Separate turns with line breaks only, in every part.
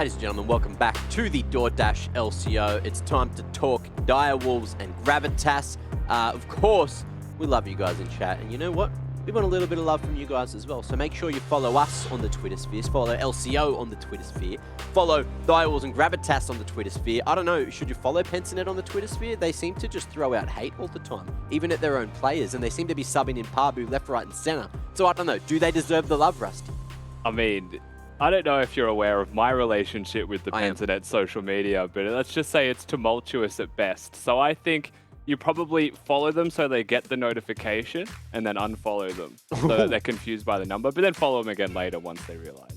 Ladies and gentlemen, welcome back to the DoorDash LCO. It's time to talk Direwolves and Gravitas. Of course, we love you guys in chat, and you know what? We want a little bit of love from you guys as well. So make sure you follow us on the Twitter sphere, follow LCO on the Twitter sphere, follow Direwolves and Gravitas on the Twitter sphere. I don't know, should you follow Pensinet on the Twitter sphere? They seem to just throw out hate all the time, even at their own players, and they seem to be subbing in Parbu left, right, and center. So I don't know, do they deserve the love, Rusty?
I mean, I don't know if you're aware of my relationship with the Pensinet social media, but let's just say it's tumultuous at best. So I think you probably follow them so they get the notification and then unfollow them so that they're confused by the number, but then follow them again later once they realize.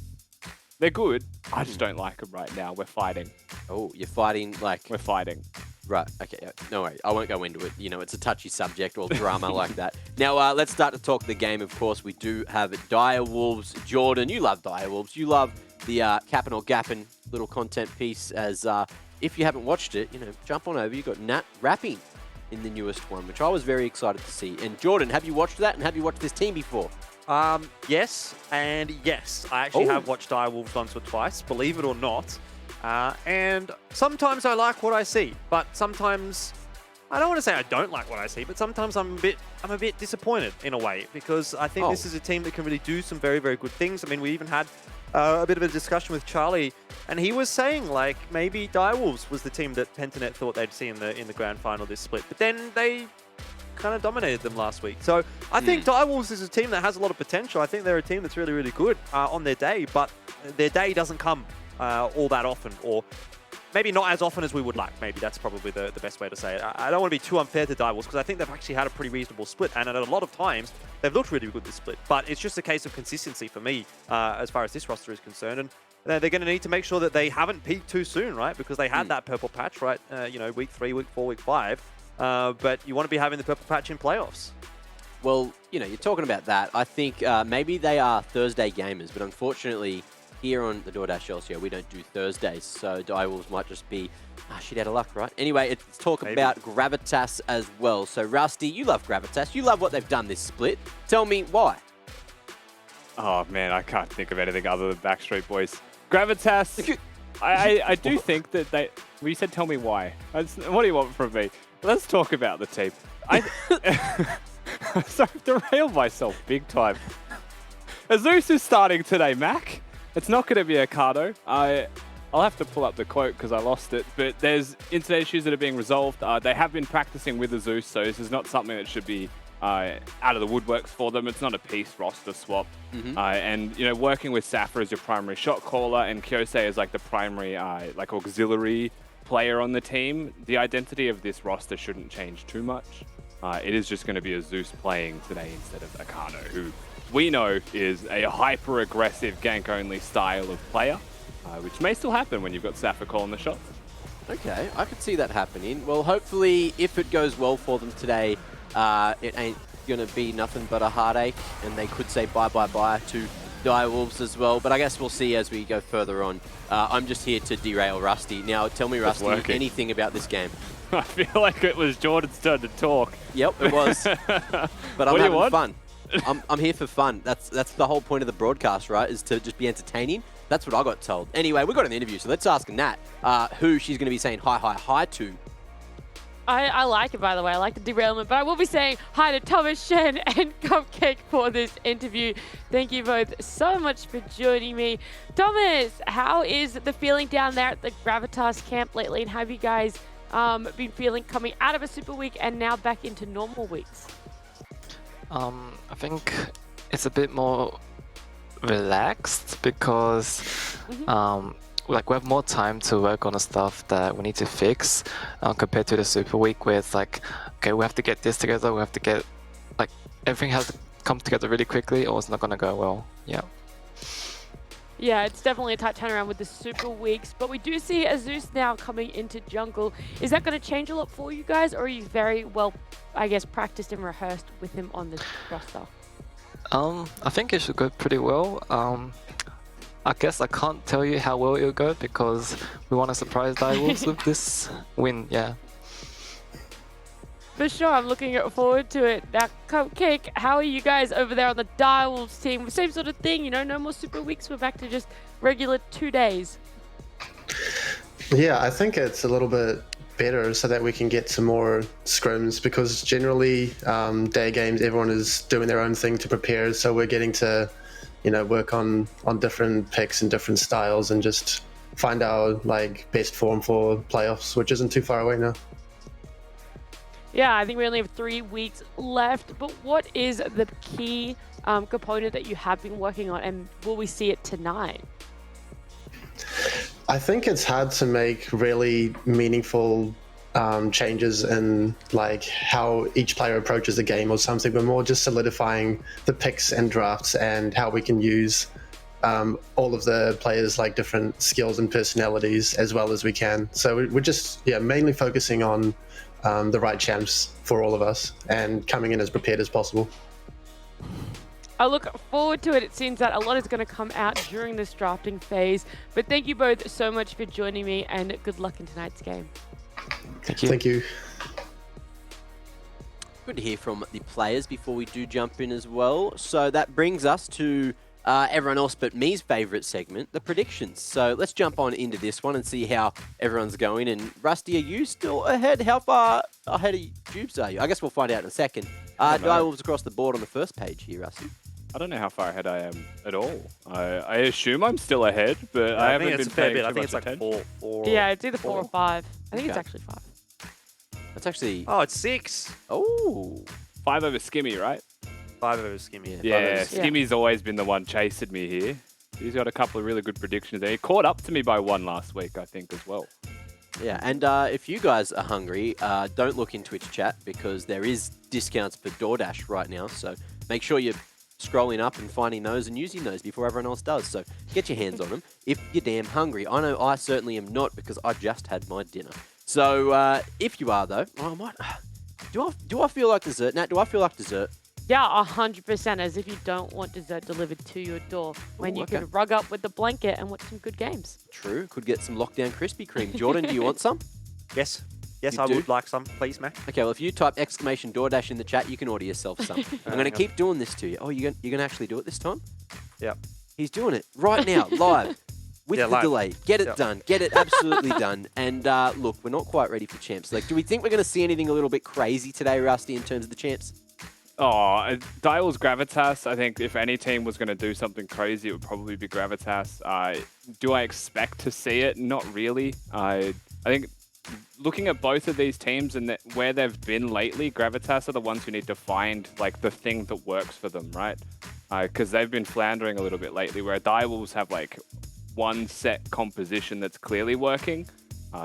They're good. I just don't like them right now. We're fighting.
Oh, you're fighting like...
We're fighting.
Right, okay, no worries. I won't go into it. You know, it's a touchy subject or drama like that. Now, let's start to talk the game, of course. We do have Direwolves. Jordan, you love Direwolves. You love the Cappin' or Gappin' little content piece as, if you haven't watched it, you know, jump on over. You've got Nat rapping in the newest one, which I was very excited to see. And Jordan, have you watched that? And have you watched this team before?
Yes, and yes. I actually have watched Direwolves once or twice, believe it or not. And sometimes I like what I see, but sometimes I don't want to say I don't like what I see, but sometimes I'm a bit disappointed in a way, because I think this is a team that can really do some very, very good things. I mean, we even had a bit of a discussion with Charlie, and he was saying like maybe Direwolves was the team that Pensinet thought they'd see in the grand final this split, but then they kind of dominated them last week. So I think Direwolves is a team that has a lot of potential. I think they're a team that's really, really good on their day, but their day doesn't come all that often, or maybe not as often as we would like. Maybe that's probably the best way to say it. I don't want to be too unfair to Direwolves, because I think they've actually had a pretty reasonable split, and at a lot of times they've looked really good this split. But it's just a case of consistency for me as far as this roster is concerned, and they're going to need to make sure that they haven't peaked too soon, right? Because they had that purple patch, right? You know, week 3, week 4, week 5. But you want to be having the purple patch in playoffs.
Well, you know, you're talking about that. I think maybe they are Thursday gamers, but unfortunately, here on the DoorDash LCO, we don't do Thursdays, so Direwolves might just be shit out of luck, right? Anyway, let's talk about Gravitas as well. So, Rusty, you love Gravitas. You love what they've done this split. Tell me why.
Oh, man, I can't think of anything other than Backstreet Boys. Gravitas, I do think that they... Well, you said tell me why. What do you want from me? Let's talk about the team. Sorry, I've derailed myself big time. Azus is starting today, Mac. It's not going to be a Cardo. I'll have to pull up the quote because I lost it, but there's internet issues that are being resolved. They have been practicing with Azus, so this is not something that should be out of the woodworks for them. It's not a piece roster swap. And, you know, working with Safa as your primary shot caller and Kyosei as like the primary like auxiliary player on the team, the identity of this roster shouldn't change too much. It is just going to be Azus playing today instead of Akano, who we know is a hyper-aggressive gank-only style of player, which may still happen when you've got Safa calling the shots.
Okay, I could see that happening. Well, hopefully, if it goes well for them today, it ain't going to be nothing but a heartache, and they could say bye-bye-bye to Direwolves as well. But I guess we'll see as we go further on. I'm just here to derail Rusty. Now, tell me, Rusty, anything about this game.
I feel like it was Jordan's turn to talk.
Yep, it was. But I'm having fun. I'm here for fun. That's the whole point of the broadcast, right? Is to just be entertaining. That's what I got told. Anyway, we got an interview, so let's ask Nat who she's going to be saying hi to.
I like it, by the way. I like the derailment, but I will be saying hi to Thomas, Shen, and Cupcake for this interview. Thank you both so much for joining me. Thomas, how is the feeling down there at the Gravitas camp lately, and have you guys been feeling coming out of a super week and now back into normal weeks?
I think it's a bit more relaxed because like we have more time to work on the stuff that we need to fix compared to the super week where it's like, okay, we have to get this together, we have to get, like, everything has to come together really quickly or it's not going to go well.
Yeah, it's definitely a tight turnaround with the super weeks, but we do see Azus now coming into jungle. Is that going to change a lot for you guys, or are you very well, I guess, practiced and rehearsed with him on this roster?
I think it should go pretty well. I guess I can't tell you how well it'll go because we want to surprise Direwolves with this win,
For sure, I'm looking forward to it. Now, Cupcake, how are you guys over there on the Direwolves team? Same sort of thing, you know, no more super weeks. We're back to just regular 2 days.
Yeah, I think it's a little bit better so that we can get some more scrims, because generally day games everyone is doing their own thing to prepare, so we're getting to work on different picks and different styles and just find our best form for playoffs, which isn't too far away now.
Yeah, I think we only have 3 weeks left, but what is the key component that you have been working on, and will we see it tonight?
I think it's hard to make really meaningful changes in how each player approaches the game or something, but more just solidifying the picks and drafts and how we can use all of the players' different skills and personalities as well as we can. So we're just mainly focusing on the right champs for all of us and coming in as prepared as possible.
I look forward to it. It seems that a lot is going to come out during this drafting phase. But thank you both so much for joining me, and good luck in tonight's game.
Thank you.
Thank you.
Good to hear from the players before we do jump in as well. So that brings us to everyone else but me's favourite segment, the predictions. So let's jump on into this one and see how everyone's going. And Rusty, are you still ahead? How far ahead of Jubes are you? I guess we'll find out in a second. Direwolves across the board on the first page here, Rusty.
I don't know how far ahead I am at all. I assume I'm still ahead, but I haven't been
it's a fair
paying
bit. I
too
think
much
it's
attention.
four.
Yeah, it's either 4 or 5. I think it's
Okay.
actually 5.
That's actually...
Oh, it's 6.
Oh.
5 over Skimmy, right?
5 over Skimmy.
Yeah,
Yeah.
Skimmy's always been the one chasing me here. He's got a couple of really good predictions there. He caught up to me by 1 last week, I think, as well.
Yeah, and if you guys are hungry, don't look in Twitch chat because there is discounts for DoorDash right now. So make sure you're scrolling up and finding those and using those before everyone else does. So get your hands on them if you're damn hungry. I know I certainly am not because I just had my dinner. So if you are though, I might. Do I feel like dessert? Nat, do I feel like dessert?
Yeah, 100%, as if you don't want dessert delivered to your door when
Ooh,
you
okay.
could rug up with the blanket and watch some good games.
True. Could get some lockdown Krispy Kreme. Jordan, do you want some?
Yes. Yes,
You
I
do?
would like some, please, Mac.
Okay, well, if you type exclamation DoorDash in the chat, you can order yourself some. I'm going to keep doing this to you. Oh, you're going to actually do it this time?
Yep.
He's doing it right now, live, with
Yeah,
the
live.
delay. Get it
Yep.
done. Get it absolutely done. And look, we're not quite ready for champs. Do we think we're going to see anything a little bit crazy today, Rusty, in terms of the champs?
Oh, Dial's Gravitas. I think if any team was going to do something crazy, it would probably be Gravitas. Do I expect to see it? Not really. I think looking at both of these teams and where they've been lately, Gravitas are the ones who need to find the thing that works for them, right? Because they've been floundering a little bit lately, where Direwolves have one set composition that's clearly working.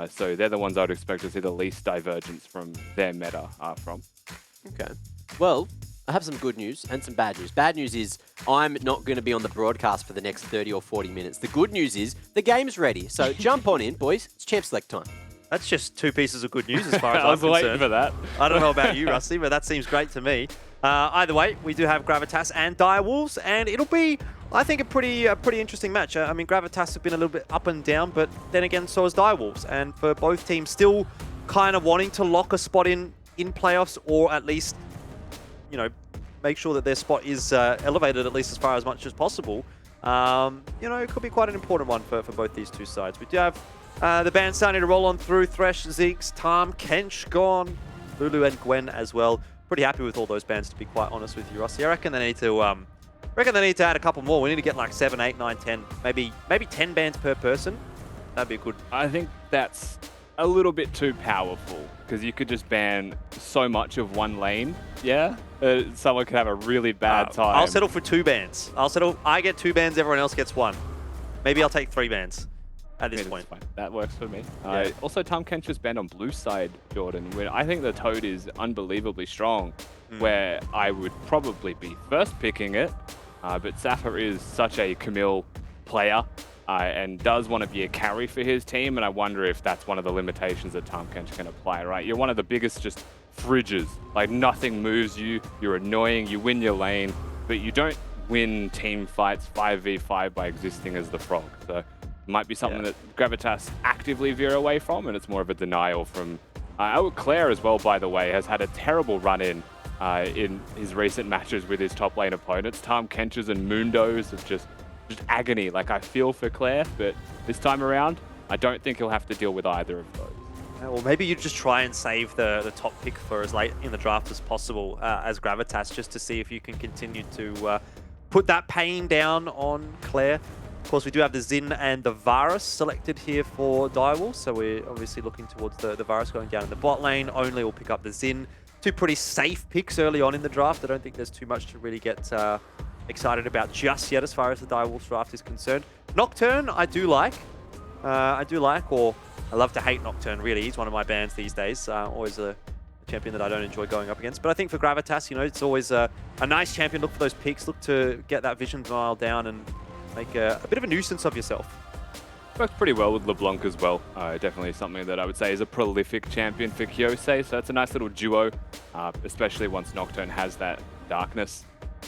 So they're the ones I'd expect to see the least divergence from their meta from.
Okay. Well, I have some good news and some bad news. Bad news is I'm not going to be on the broadcast for the next 30 or 40 minutes. The good news is the game's ready. So jump on in, boys. It's champ select time.
That's just 2 pieces of good news as far as
I was
I'm
waiting
concerned.
for that.
I don't know about you, Rusty, but that seems great to me. Either way, we do have Gravitas and Direwolves, and it'll be, I think, a pretty interesting match. I mean, Gravitas have been a little bit up and down, but then again, so has Direwolves. And for both teams, still kind of wanting to lock a spot in playoffs, or at least, make sure that their spot is elevated at least as far as much as possible. It could be quite an important one for both these two sides. We do have the band starting to roll on through. Thresh, Zeeks, Tarm, Kench gone, Lulu and Gwen as well. Pretty happy with all those bands, to be quite honest with you, Rusty. I reckon they need to add a couple more. We need to get 7, 8, 9, 10, maybe 10 bands per person. That'd be good.
I think that's a little bit too powerful because you could just ban so much of one lane. Yeah, someone could have a really bad time.
I'll settle for 2 bands. I get 2 bands, everyone else gets 1. Maybe I'll take 3 bands at this point.
Fine. That works for me.
Yeah.
Also, Tom Kench was banned on blue side, Jordan. Where I think the Toad is unbelievably strong, where I would probably be first picking it. But Safa is such a Camille player and does want to be a carry for his team. And I wonder if that's one of the limitations that Tom Kench can apply, right? You're one of the biggest just fridges. Nothing moves you. You're annoying. You win your lane, but you don't win team fights 5v5 by existing as the frog. So it might be something that Gravitas actively veer away from, and it's more of a denial from... Claire as well, by the way, has had a terrible run-in in his recent matches with his top lane opponents. Tom Kench's and Mundo's of just agony. I feel for Claire, but this time around, I don't think he'll have to deal with either of those.
Or maybe you just try and save the top pick for as late in the draft as possible as Gravitas, just to see if you can continue to put that pain down on Claire. Of course, we do have the Xin and the Varus selected here for Direwolves, so we're obviously looking towards the Varus going down in the bot lane. Only will pick up the Xin. Two pretty safe picks early on in the draft. I don't think there's too much to really get excited about just yet as far as the Direwolves draft is concerned. Nocturne, I do like, or I love to hate Nocturne, really. He's one of my bans these days. Always a champion that I don't enjoy going up against. But I think for Gravitas, you know, it's always a nice champion. Look for those picks. Look to get that vision dial down and make a bit of a nuisance of yourself.
Works pretty well with LeBlanc as well. Definitely something that I would say is a prolific champion for Kyosei. So it's a nice little duo, especially once Nocturne has that darkness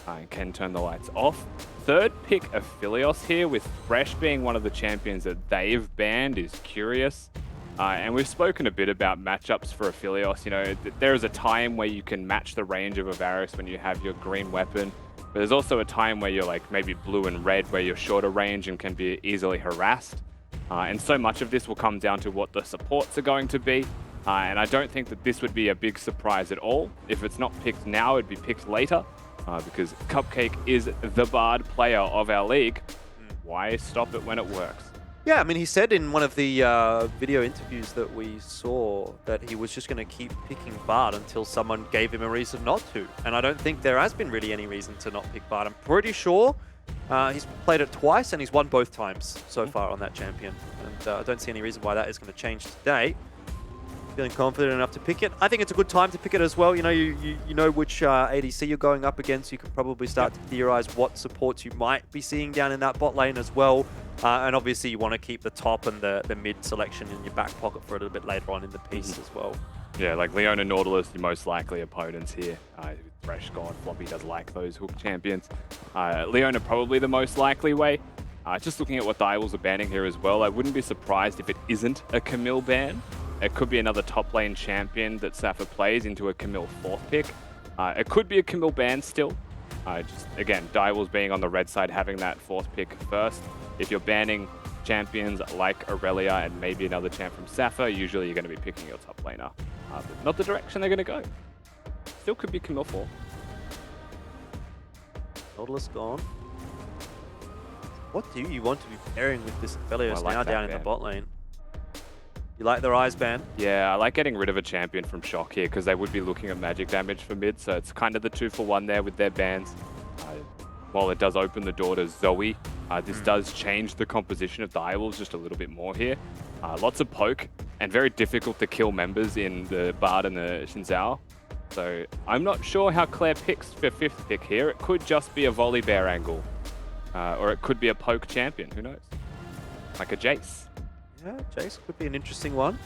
and can turn the lights off. Third pick Aphelios here, with Thresh being one of the champions that they've banned, is curious. And we've spoken a bit about matchups for Aphelios. You know, there is a time where you can match the range of a Varus when you have your green weapon. But there's also a time where you're like maybe blue and red, where you're shorter range and can be easily harassed. And so much of this will come down to what the supports are going to be. And I don't think that this would be a big surprise at all. If it's not picked now, it'd be picked later. Because Cupcake is the Bard player of our league. Why stop it when it works?
Yeah, I mean, he said in one of the video interviews that we saw that he was just going to keep picking Bard until someone gave him a reason not to. And I don't think there has been really any reason to not pick Bard. I'm pretty sure he's played it twice and he's won both times so far on that champion. And I don't see any reason why that is going to change today. Feeling confident enough to pick it. I think it's a good time to pick it as well. You know, you know which ADC you're going up against. You can probably start to theorize what supports you might be seeing down in that bot lane as well. And obviously you want to keep the top and the mid selection in your back pocket for a little bit later on in the piece as well.
Yeah, like Leona Nautilus, the most likely opponents here. Thresh God, Floppy does like those hook champions. Leona probably the most likely way. Just looking at what Direwolves are banning here as well, I wouldn't be surprised if it isn't a Camille ban. It could be another top lane champion that Safa plays into a Camille 4th pick. It could be a Camille ban still. Just again, Direwolves being on the red side, having that 4th pick first. If you're banning champions like Aurelia and maybe another champ from Safa, usually you're going to be picking your top laner. But not the direction they're going to go. Still could be Camille 4.
Nautilus gone. What do you want to be pairing with this Aphelios now down in the bot lane? You like their eyes ban?
Yeah, I like getting rid of a champion from Shock here because they would be looking at magic damage for mid, so it's kind of the 2-for-1 there with their bans. While it does open the door to Zoe, this does change the composition of Direwolves just a little bit more here. Lots of poke and very difficult to kill members in the Bard and the Shinzao. So I'm not sure how Claire picks for 5th pick here. It could just be a volley bear angle, or it could be a poke champion, who knows? Like a Jace.
Yeah, Jace could be an interesting one.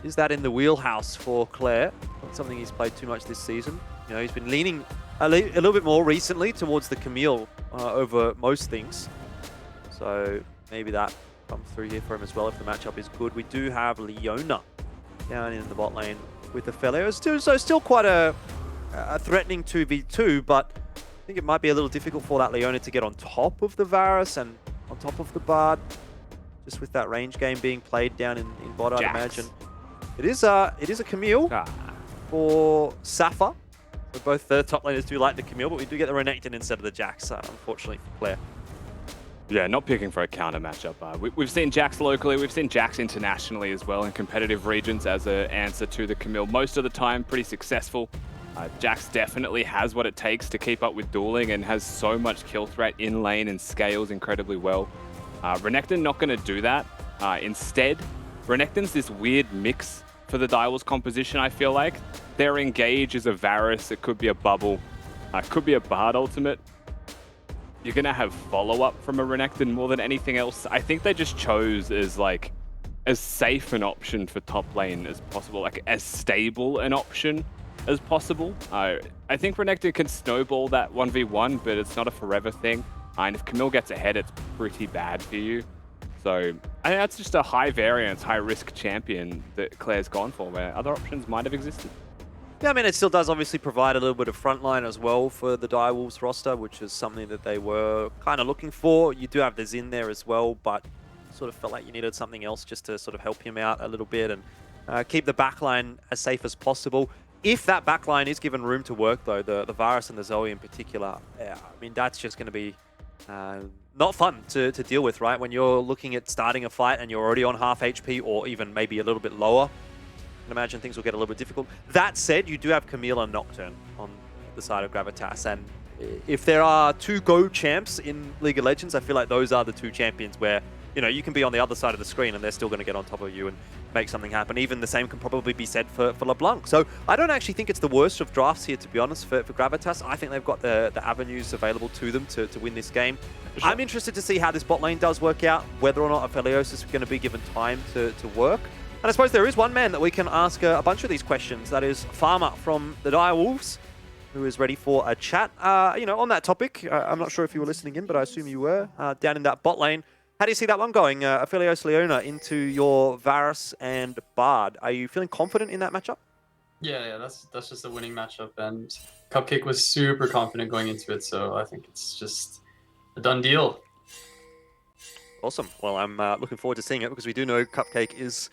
Is that in the wheelhouse for Claire? Not something he's played too much this season. You know, he's been leaning a little bit more recently towards the Camille over most things. So maybe that comes through here for him as well if the matchup is good. We do have Leona down in the bot lane with the Aphelios. So still quite a threatening 2v2, but I think it might be a little difficult for that Leona to get on top of the Varus and on top of the Bard. Just with that range game being played down in bot, I'd imagine. It is a Camille for Safa. So both the top laners do like the Camille, but we do get the Renekton instead of the Jax, unfortunately for Claire.
Yeah, not picking for a counter matchup. We've seen Jax locally, we've seen Jax internationally as well in competitive regions as an answer to the Camille. Most of the time, pretty successful. Jax definitely has what it takes to keep up with dueling and has so much kill threat in lane and scales incredibly well. Renekton not going to do that. Instead, Renekton's this weird mix for the Direwolves composition, I feel like. Their engage is a Varus, it could be a bubble, it could be a Bard ultimate. You're going to have follow-up from a Renekton more than anything else. I think they just chose as safe an option for top lane as possible, like as stable an option as possible. I think Renekton can snowball that 1v1, but it's not a forever thing. And if Camille gets ahead, it's pretty bad for you. So I think that's just a high variance, high risk champion that Claire's gone for, where other options might have existed.
Yeah, I mean, it still does obviously provide a little bit of frontline as well for the Direwolves roster, which is something that they were kind of looking for. You do have the Xin there as well, but sort of felt like you needed something else just to sort of help him out a little bit and keep the backline as safe as possible. If that backline is given room to work, though, the Varus and the Zoe in particular, yeah, I mean, that's just going to be not fun to deal with, right? When you're looking at starting a fight and you're already on half HP or even maybe a little bit lower, I can imagine things will get a little bit difficult. That said, you do have Camille and Nocturne on the side of Gravitas, and if there are two Go champs in League of Legends, I feel like those are the two champions where, you know, you can be on the other side of the screen and they're still going to get on top of you and make something happen. Even the same can probably be said for LeBlanc. So I don't actually think it's the worst of drafts here, to be honest, for Gravitas. I think they've got the avenues available to them to win this game. Sure. I'm interested to see how this bot lane does work out, whether or not Aphelios is going to be given time to work. And I suppose there is one man that we can ask a bunch of these questions. That is Farmer from the Direwolves, who is ready for a chat. You know, on that topic, I'm not sure if you were listening in, but I assume you were, down in that bot lane. How do you see that one going? Aphelios Leona into your Varus and Bard. Are you feeling confident in that matchup?
Yeah, that's just a winning matchup, and Cupcake was super confident going into it, so I think it's just a done deal.
Awesome. Well, I'm looking forward to seeing it because we do know Cupcake is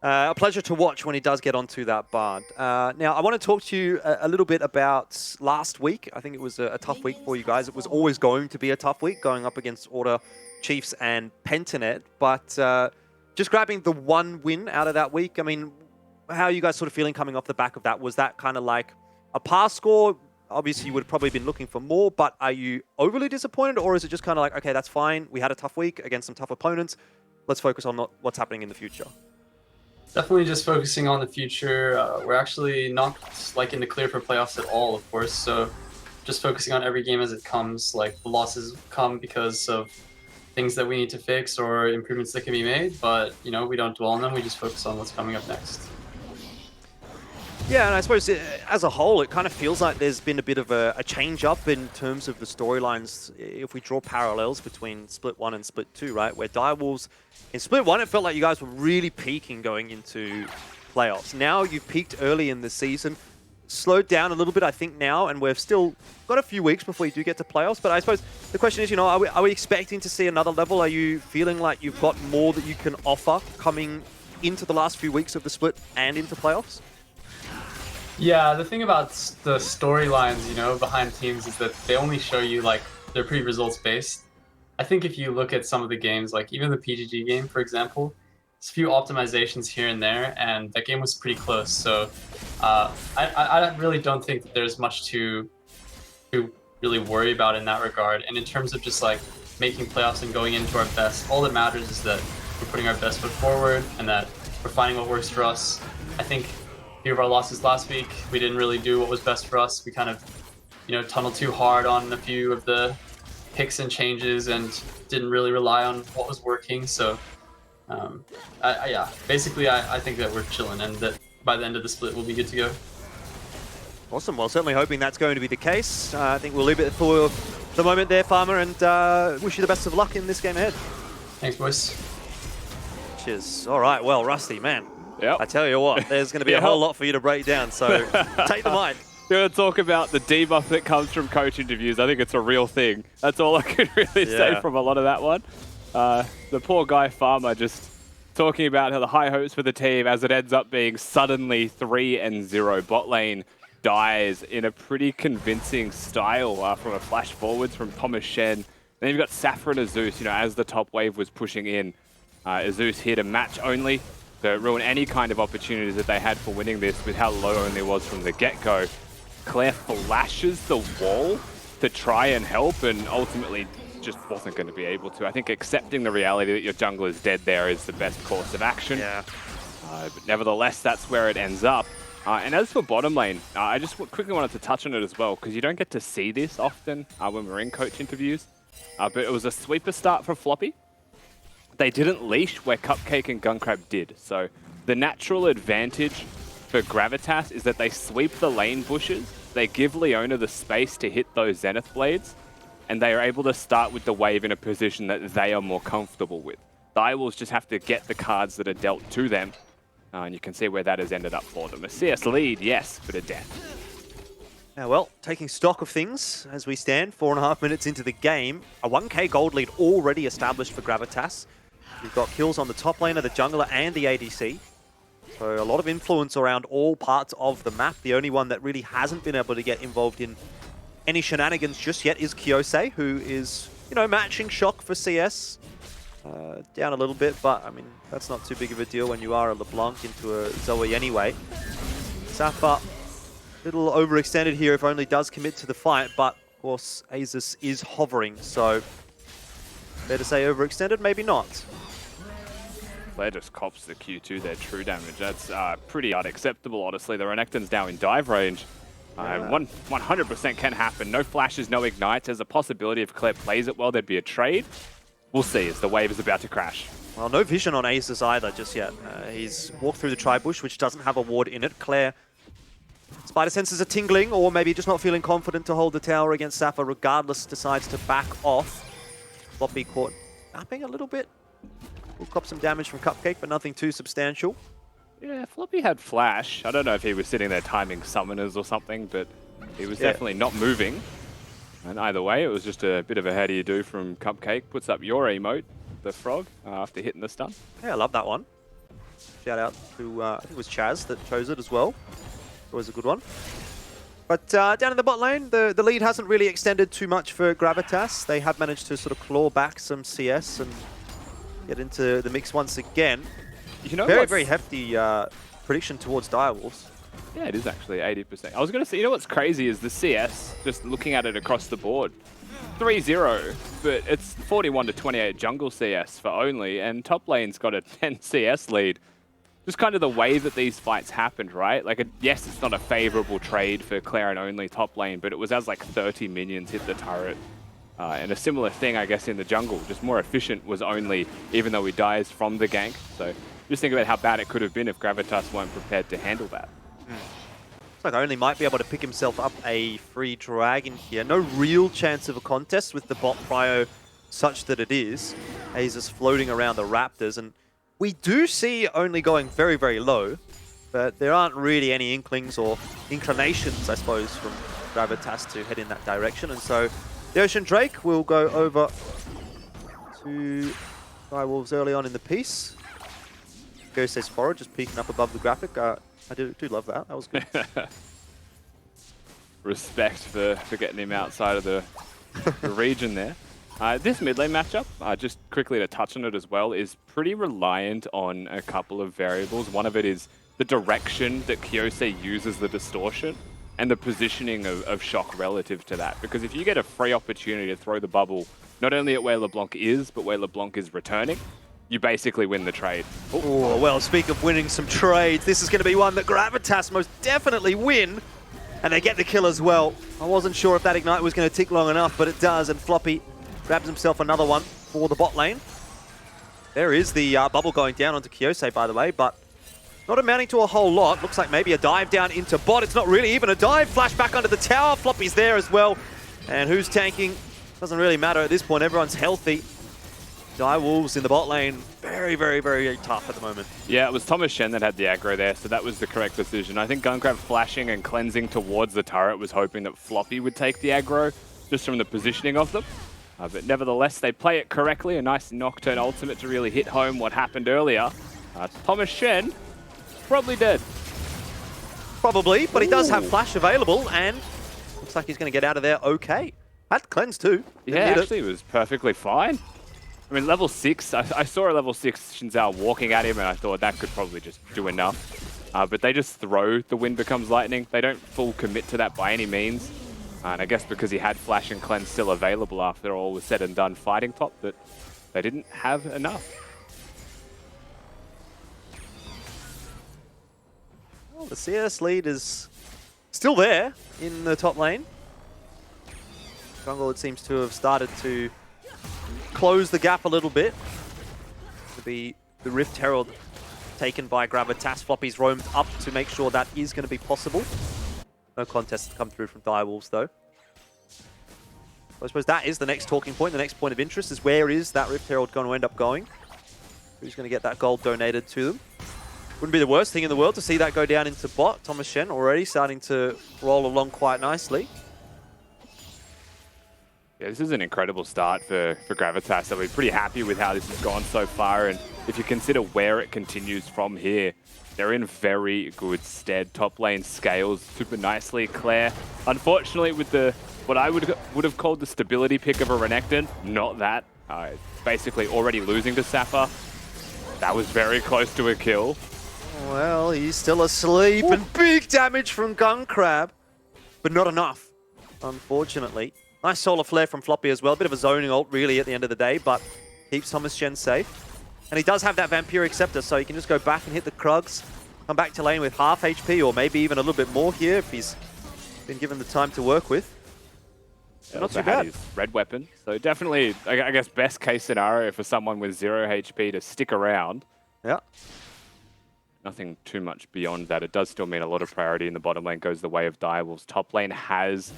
a pleasure to watch when he does get onto that Bard. Now, I want to talk to you a little bit about last week. I think it was a tough week for you guys. It was always going to be a tough week going up against Order, Chiefs, and Pentanet. But just grabbing the one win out of that week, I mean, how are you guys sort of feeling coming off the back of that? Was that kind of like a pass score? Obviously, you would have probably been looking for more, but are you overly disappointed? Or is it just kind of like, okay, that's fine. We had a tough week against some tough opponents. Let's focus on what's happening in the future.
Definitely just focusing on the future. We're actually not like in the clear for playoffs at all, of course. So just focusing on every game as it comes. Like the losses come because of things that we need to fix or improvements that can be made. But you know, we don't dwell on them. We just focus on what's coming up next.
Yeah, and I suppose as a whole, it kind of feels like there's been a bit of a change up in terms of the storylines. If we draw parallels between Split 1 and Split 2, right? Where Direwolves, in Split 1, it felt like you guys were really peaking going into playoffs. Now you've peaked early in the season, slowed down a little bit, I think, now, and we've still got a few weeks before you do get to playoffs. But I suppose the question is, you know, are we expecting to see another level? Are you feeling like you've got more that you can offer coming into the last few weeks of the Split and into playoffs?
Yeah, the thing about the storylines, you know, behind teams is that they only show you like they're pretty results based. I think if you look at some of the games, like even the PGG game, for example, there's a few optimizations here and there, and that game was pretty close. So I really don't think that there's much to really worry about in that regard. And in terms of just like making playoffs and going into our best, all that matters is that we're putting our best foot forward and that we're finding what works for us. I think a few of our losses last week, we didn't really do what was best for us. We kind of, you know, tunneled too hard on a few of the picks and changes and didn't really rely on what was working. So, yeah, basically, I think that we're chilling and that by the end of the split, we'll be good to go.
Awesome. Well, certainly hoping that's going to be the case. I think we'll leave it for the moment there, Farmer, and wish you the best of luck in this game ahead.
Thanks, boys.
Cheers. All right. Well, Rusty, man.
Yep.
I tell you what, there's going to be a whole lot for you to break down, so take the mic.
You're going to talk about the debuff that comes from coach interviews. I think it's a real thing. That's all I could really say from a lot of that one. The poor guy Farmer just talking about how the high hopes for the team as it ends up being suddenly 3-0. Bot lane dies in a pretty convincing style from a flash forwards from Thomas Shen. Then you've got Saffron Azeus, you know, as the top wave was pushing in. Azeus here to match only, to ruin any kind of opportunities that they had for winning this with how low only was from the get-go. Claire flashes the wall to try and help and ultimately just wasn't going to be able to. I think accepting the reality that your jungler is dead there is the best course of action.
Yeah.
But nevertheless, that's where it ends up. And as for bottom lane, I just quickly wanted to touch on it as well, because you don't get to see this often when we're in coach interviews. But it was a sweeper start for Floppy. They didn't leash where Cupcake and Gunkrab did. So the natural advantage for Gravitas is that they sweep the lane bushes, they give Leona the space to hit those Zenith Blades, and they are able to start with the wave in a position that they are more comfortable with. The Direwolves just have to get the cards that are dealt to them, and you can see where that has ended up for them. A CS lead, yes, but a death.
Now, well, taking stock of things as we stand, 4.5 minutes into the game, a 1k gold lead already established for Gravitas. You've got kills on the top laner, the jungler, and the ADC. So a lot of influence around all parts of the map. The only one that really hasn't been able to get involved in any shenanigans just yet is Kyosei, who is, you know, matching Shock for CS. Down a little bit, but I mean, that's not too big of a deal when you are a LeBlanc into a Zoe anyway. Safa, a little overextended here if only does commit to the fight, but of course, Azus is hovering, so fair to say overextended, maybe not.
Claire just cops the Q2, their true damage. That's pretty unacceptable, honestly. The Renekton's now in dive range. 100% can happen. No flashes, no ignites. There's a possibility if Claire plays it well, there'd be a trade. We'll see as the wave is about to crash.
Well, no vision on Azus either just yet. He's walked through the Tribush, which doesn't have a ward in it. Claire, Spider senses are tingling, or maybe just not feeling confident to hold the tower against Safa. Regardless, decides to back off. Floppy caught napping a little bit. We'll cop some damage from Cupcake, but nothing too substantial.
Yeah, Floppy had flash. I don't know if he was sitting there timing summoners or something, but he was definitely not moving. And either way, it was just a bit of a how do you do from Cupcake. Puts up your emote, the frog, after hitting the stun.
Yeah, I love that one. Shout out to, I think it was Chaz that chose it as well. Always a good one. But down in the bot lane, the lead hasn't really extended too much for Gravitas. They have managed to sort of claw back some CS and get into the mix once again.
You know,
very hefty prediction towards Direwolves.
Yeah, it is actually 80%. I was going to say, you know what's crazy is the CS, just looking at it across the board. 3-0, but it's 41 to 28 jungle CS for only, and top lane's got a 10 CS lead. Just kind of the way that these fights happened, right? Like, yes, it's not a favorable trade for Claire and only top lane, but it was as like 30 minions hit the turret. And a similar thing, I guess, in the jungle, just more efficient was only, even though he dies from the gank. So just think about how bad it could have been if Gravitas weren't prepared to handle that.
Looks like Only might be able to pick himself up a free dragon here. No real chance of a contest with the bot prio such that it is. Azus floating around the Raptors, and we do see Only going very, very low, but there aren't really any inklings or inclinations, I suppose, from Gravitas to head in that direction. And so the Ocean Drake will go over to Direwolves early on in the piece. Ghost's Forward just peeking up above the graphic. I do love that. That was good.
Respect for getting him outside of the region there. This mid lane matchup, just quickly to touch on it as well, is pretty reliant on a couple of variables. One of it is the direction that Kyosei uses the distortion and the positioning of Shock relative to that. Because if you get a free opportunity to throw the bubble, not only at where LeBlanc is, but where LeBlanc is returning, you basically win the trade.
Oh, well, speak of winning some trades, this is going to be one that Gravitas most definitely win. And they get the kill as well. I wasn't sure if that Ignite was going to tick long enough, but it does. And Floppy grabs himself another one for the bot lane. There is the bubble going down onto Kyosei, by the way, but not amounting to a whole lot. Looks like maybe a dive down into bot. It's not really even a dive. Flash back under the tower. Floppy's there as well. And who's tanking? Doesn't really matter at this point. Everyone's healthy. Direwolves in the bot lane, very, very, very tough at the moment.
Yeah, it was Thomas Shen that had the aggro there, so that was the correct decision. I think Gungrab flashing and cleansing towards the turret was hoping that Floppy would take the aggro, just from the positioning of them. But nevertheless, they play it correctly. A nice Nocturne ultimate to really hit home what happened earlier. Thomas Shen, probably dead.
Probably, but he does have flash available, and looks like he's going to get out of there okay. Had cleanse too.
Yeah, actually it was perfectly fine. I mean, level 6, I saw a level 6 Shinzao walking at him, and I thought that could probably just do enough. But they just throw the wind becomes lightning. They don't full commit to that by any means. And I guess because he had flash and cleanse still available after all was said and done fighting top, that they didn't have enough.
Well, the CS lead is still there in the top lane. Jungle, it seems to have started to close the gap a little bit. To be the Rift Herald taken by Gravitas. Floppy's roamed up to make sure that is going to be possible. No contest to come through from Direwolves though. I suppose that is the next talking point. The next point of interest is where is that Rift Herald going to end up going? Who's going to get that gold donated to them? Wouldn't be the worst thing in the world to see that go down into bot. Thomas Shen already starting to roll along quite nicely.
Yeah, this is an incredible start for Gravitas. So we're pretty happy with how this has gone so far. And if you consider where it continues from here, they're in very good stead. Top lane scales super nicely. Claire, unfortunately, with what I would have called the stability pick of a Renekton, not that. Basically already losing to Safa. That was very close to a kill.
Well, he's still asleep, and big damage from Gunkrab, but not enough, unfortunately. Nice solar flare from Floppy as well. Bit of a zoning ult, really, at the end of the day, but keeps Thomas Shen safe. And he does have that Vampiric Scepter, so he can just go back and hit the Krugs, come back to lane with half HP, or maybe even a little bit more here if he's been given the time to work with.
Yeah,
not
also
too bad.
His red weapon. So definitely, I guess, best case scenario for someone with 0 HP to stick around.
Yeah.
Nothing too much beyond that. It does still mean a lot of priority in the bottom lane goes the way of Direwolves. Top lane has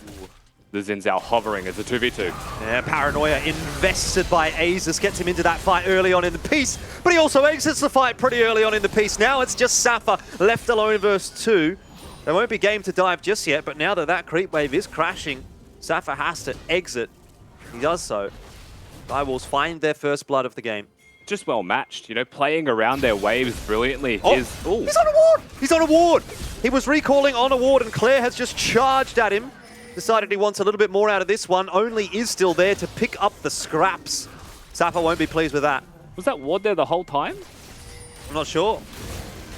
the Xin Zhao hovering as a 2v2.
Yeah, Paranoia invested by Azus gets him into that fight early on in the piece, but he also exits the fight pretty early on in the piece. Now it's just Safa left alone versus 2. There won't be game to dive just yet, but now that that creep wave is crashing, Safa has to exit. He does so. Direwolves find their first blood of the game.
Just well matched, you know, playing around their waves brilliantly.
Oh, he's on a ward! He's on a ward! He was recalling on a ward and Claire has just charged at him. Decided he wants a little bit more out of this one. Only is still there to pick up the scraps. Safa won't be pleased with that.
Was that ward there the whole time?
I'm not sure.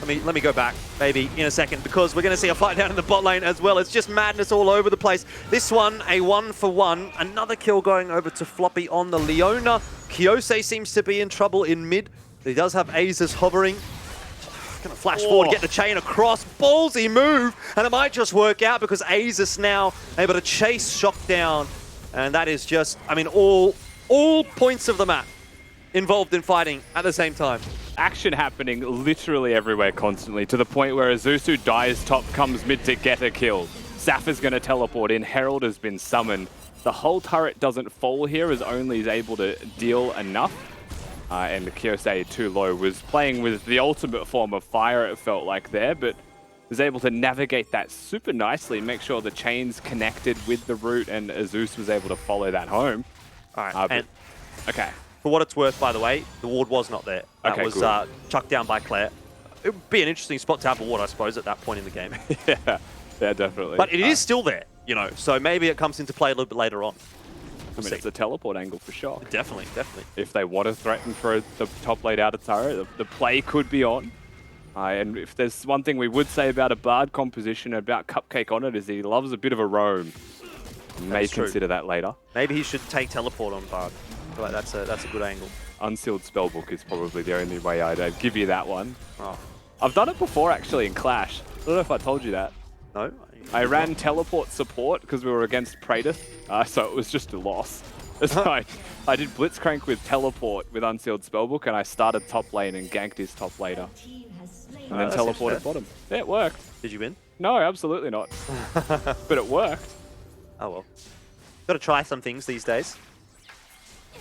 Let me go back, maybe, in a second, because we're going to see a fight down in the bot lane as well. It's just madness all over the place. This one, a 1-for-1. Another kill going over to Floppy on the Leona. Kiyose seems to be in trouble in mid. He does have Azus hovering. Going to flash forward, get the chain across. Ballsy move, and it might just work out because Azus now able to chase Shock down. And that is just, I mean, all points of the map involved in fighting at the same time.
Action happening literally everywhere constantly, to the point where Azusu dies top, comes mid to get a kill. Safa's going to teleport in, Herald has been summoned. The whole turret doesn't fall here as only is able to deal enough. And the Kiyose too low was playing with the ultimate form of fire, it felt like there, but was able to navigate that super nicely, make sure the chain's connected with the root, and Azus was able to follow that home.
All right,
okay.
For what it's worth, by the way, the ward was not there. That
Okay,
was
good.
chucked down by Claire. It would be an interesting spot to have a ward, I suppose, at that point in the game.
Yeah, definitely.
But it is still there, you know, so maybe it comes into play a little bit later on.
I mean, it's a teleport angle for sure.
Definitely.
If they want to threaten for the top lane outer turret, the play could be on. And if there's one thing we would say about a Bard composition, about Cupcake on it, is he loves a bit of a roam. May consider that later.
Maybe he should take teleport on Bard. I feel like that's a good angle.
Unsealed Spellbook is probably the only way I'd give you that one.
Oh.
I've done it before, actually, in Clash. I don't know if I told you that.
No?
I ran teleport support because we were against Praetus, so it was just a loss. So I did Blitzcrank with teleport with Unsealed Spellbook, and I started top lane and ganked his top later. And then teleported bottom. Yeah, it worked.
Did you win?
No, absolutely not. But it worked.
Oh well. Got to try some things these days.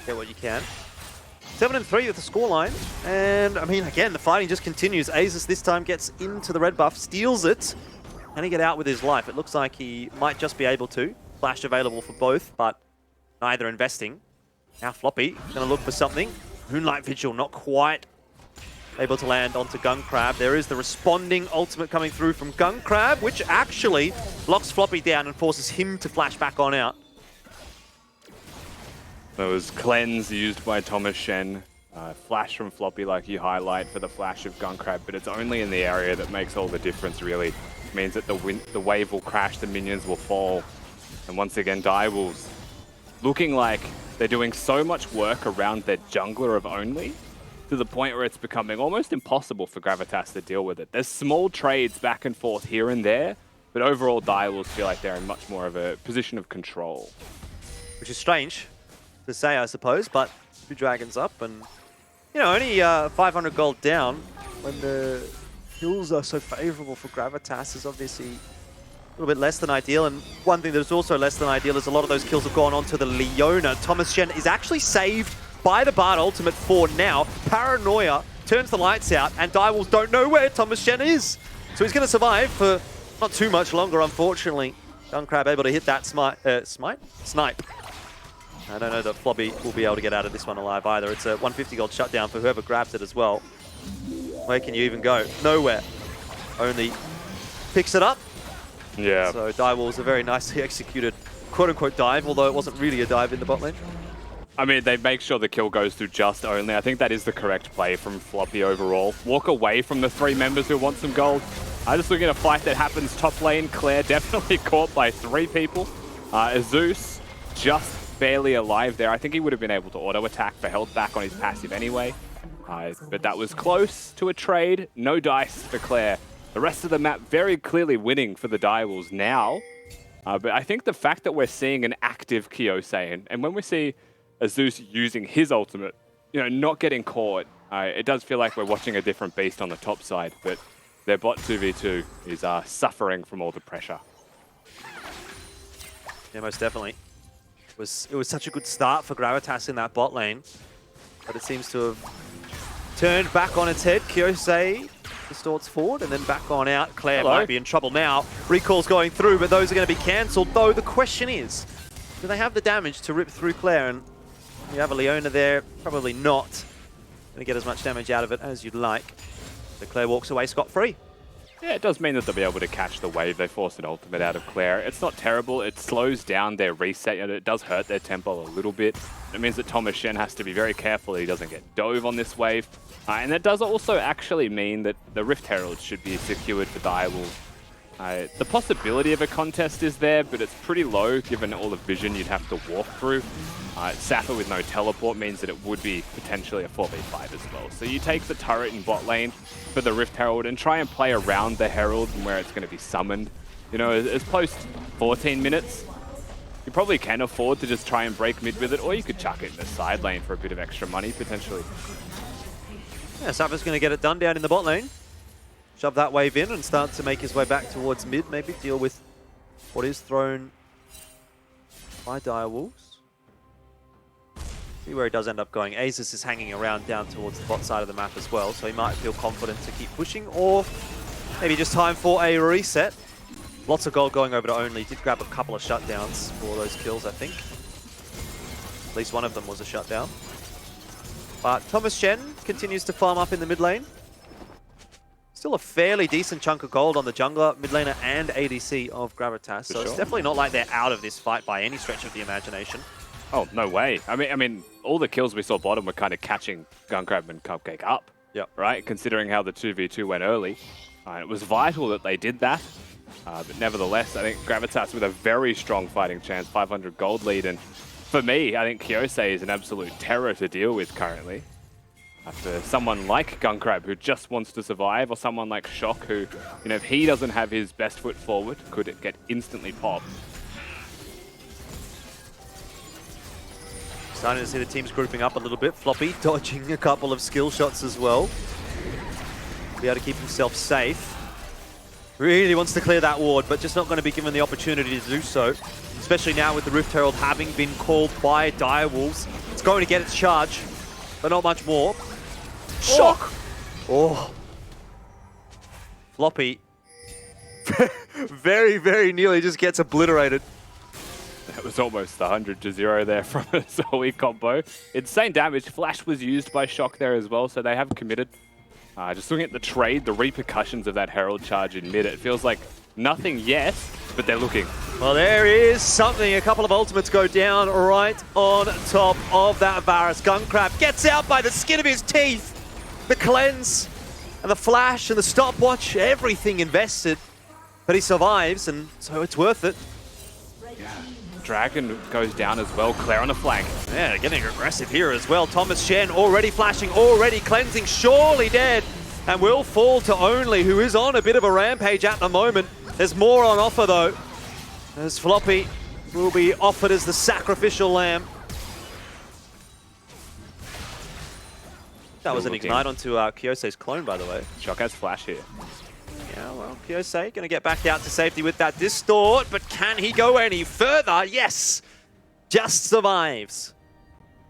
Get what you can. 7-3 with the scoreline. And, I mean, again, the fighting just continues. Azus this time gets into the red buff, steals it. Can he get out with his life? It looks like he might just be able to. Flash available for both, but neither investing. Now Floppy going to look for something. Moonlight Vigil not quite able to land onto Gunkrab. There is the responding ultimate coming through from Gunkrab, which actually locks Floppy down and forces him to flash back on out.
There was Cleanse used by Thomas Shen. Flash from Floppy like you highlight for the flash of Gunkrab, but it's only in the area that makes all the difference, really. It means that the wave will crash, the minions will fall. And once again, Direwolves looking like they're doing so much work around their jungler of only, to the point where it's becoming almost impossible for Gravitas to deal with it. There's small trades back and forth here and there, but overall Direwolves feel like they're in much more of a position of control.
Which is strange to say, I suppose, but 2 dragons up and, you know, only 500 gold down when the kills are so favorable for Gravitas is obviously a little bit less than ideal. And one thing that is also less than ideal is a lot of those kills have gone on to the Leona. Thomas Shen is actually saved by the Bard ultimate for now. Paranoia turns the lights out and Direwolves don't know where Thomas Shen is. So he's going to survive for not too much longer, unfortunately. Gunkrab able to hit that snipe. I don't know that Floppy will be able to get out of this one alive either. It's a 150 gold shutdown for whoever grabs it as well. Where can you even go? Nowhere. Only picks it up.
Yeah.
So Direwolves a very nicely executed quote-unquote dive, although it wasn't really a dive in the bot lane.
I mean, they make sure the kill goes through just only. I think that is the correct play from Floppy overall. Walk away from the 3 members who want some gold. I just look at a fight that happens top lane. Claire definitely caught by 3 people. Zeus just barely alive there. I think he would have been able to auto-attack for health back on his passive anyway. But that was close to a trade. No dice for Claire. The rest of the map very clearly winning for the Direwolves now. But I think the fact that we're seeing an active Kyosei, and when we see Zeus using his ultimate, you know, not getting caught, it does feel like we're watching a different beast on the top side. But their bot 2v2 is suffering from all the pressure.
Yeah, most definitely. It was such a good start for Gravitas in that bot lane, but it seems to have turned back on its head. Kyosei distorts forward and then back on out. Claire might be in trouble now. Recall's going through, but those are going to be cancelled. Though the question is, do they have the damage to rip through Claire? And you have a Leona there, probably not going to get as much damage out of it as you'd like. So Claire walks away scot-free.
Yeah, it does mean that they'll be able to catch the wave. They force an ultimate out of Claire. It's not terrible. It slows down their reset, and it does hurt their tempo a little bit. It means that Thomas Shen has to be very careful that he doesn't get dove on this wave. And that does also actually mean that the Rift Herald should be secured for Direwolves. The possibility of a contest is there, but it's pretty low given all the vision you'd have to walk through. Sappho with no teleport means that it would be potentially a 4v5 as well. So you take the turret in bot lane for the Rift Herald and try and play around the Herald and where it's going to be summoned. You know, as post 14 minutes, you probably can afford to just try and break mid with it, or you could chuck it in the side lane for a bit of extra money, potentially.
Yeah, Sappho's going to get it done down in the bot lane. Shove that wave in and start to make his way back towards mid, maybe deal with what is thrown by Direwolves. See where he does end up going. Azus is hanging around down towards the bot side of the map as well, so he might feel confident to keep pushing, or maybe just time for a reset. Lots of gold going over to Only. Did grab a couple of shutdowns for those kills, I think. At least one of them was a shutdown. But Thomas Shen continues to farm up in the mid lane. Still a fairly decent chunk of gold on the jungler, mid laner, and ADC of Gravitas. So it's definitely not like they're out of this fight by any stretch of the imagination.
Oh, no way. I mean, all the kills we saw bottom were kind of catching Gunkrab and Cupcake up.
Yep. Right?
Considering how the 2v2 went early. It was vital that they did that. But nevertheless, I think Gravitas with a very strong fighting chance, 500 gold lead. And for me, I think Kyosei is an absolute terror to deal with currently. For someone like Gunkrab, who just wants to survive, or someone like Shock, who, you know, if he doesn't have his best foot forward, could get instantly popped.
Starting to see the teams grouping up a little bit. Floppy dodging a couple of skill shots as well. Be able to keep himself safe. Really wants to clear that ward, but just not going to be given the opportunity to do so. Especially now with the Rift Herald having been called by Direwolves. It's going to get its charge, but not much more. Shock! Oh. Floppy very, very nearly just gets obliterated.
That was almost 100-0 there from a Zoe combo. Insane damage. Flash was used by Shock there as well, so they have committed. Just looking at the trade, the repercussions of that Herald charge in mid, it feels like nothing yet, but they're looking.
Well, there is something. A couple of ultimates go down right on top of that Varus. Gunkrab gets out by the skin of his teeth. The cleanse and the flash and the stopwatch, everything invested. But he survives, and so it's worth it.
Yeah. Dragon goes down as well. Claire on the flank.
Yeah, getting aggressive here as well. Thomas Shen already flashing, already cleansing, surely dead. And will fall to Only, who is on a bit of a rampage at the moment. There's more on offer though, as Floppy will be offered as the sacrificial lamb. That was an ignite onto Kyosei's clone, by the way.
Shock has flash here.
Yeah, well, Kyosei going to get back out to safety with that distort, but can he go any further? Yes! Just survives.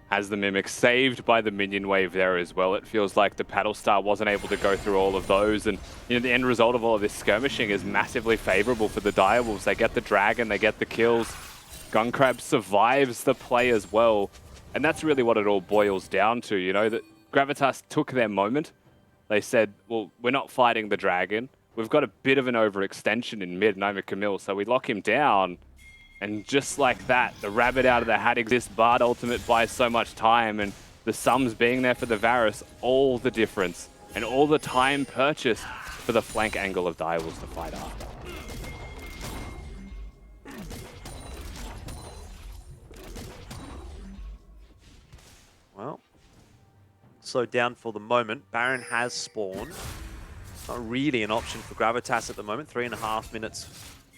Has the Mimic saved by the minion wave there as well. It feels like the Paddle Star wasn't able to go through all of those, and you know the end result of all of this skirmishing is massively favorable for the Direwolves. They get the dragon, they get the kills. Gunkrab survives the play as well. And that's really what it all boils down to, you know, that Gravitas took their moment. They said, well, we're not fighting the dragon. We've got a bit of an overextension in mid, Noma Camille, so we lock him down. And just like that, the rabbit out of the hat exists. Bard ultimate buys so much time, and the sums being there for the Varus, all the difference. And all the time purchased for the flank angle of Direwolves to fight after.
Well, slowed down for the moment. Baron has spawned. Not really an option for Gravitas at the moment. 3.5 minutes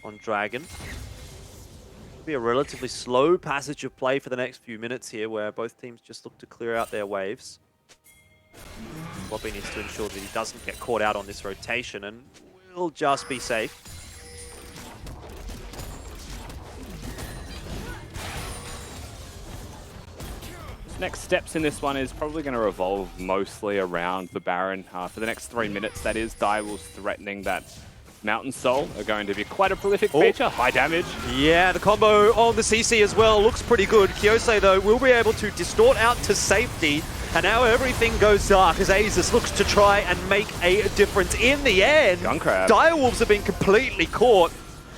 on Dragon. Be a relatively slow passage of play for the next few minutes here, where both teams just look to clear out their waves. Floppy needs to ensure that he doesn't get caught out on this rotation and will just be safe.
Next steps in this one is probably going to revolve mostly around the Baron. For the next 3 minutes, that is, Direwolves threatening that Mountain Soul are going to be quite a prolific feature. High damage.
Yeah, the combo on the CC as well looks pretty good. Kyose, though, will be able to distort out to safety. And now everything goes dark as Azus looks to try and make a difference. In the end,
Gunkrab.
Direwolves have been completely caught.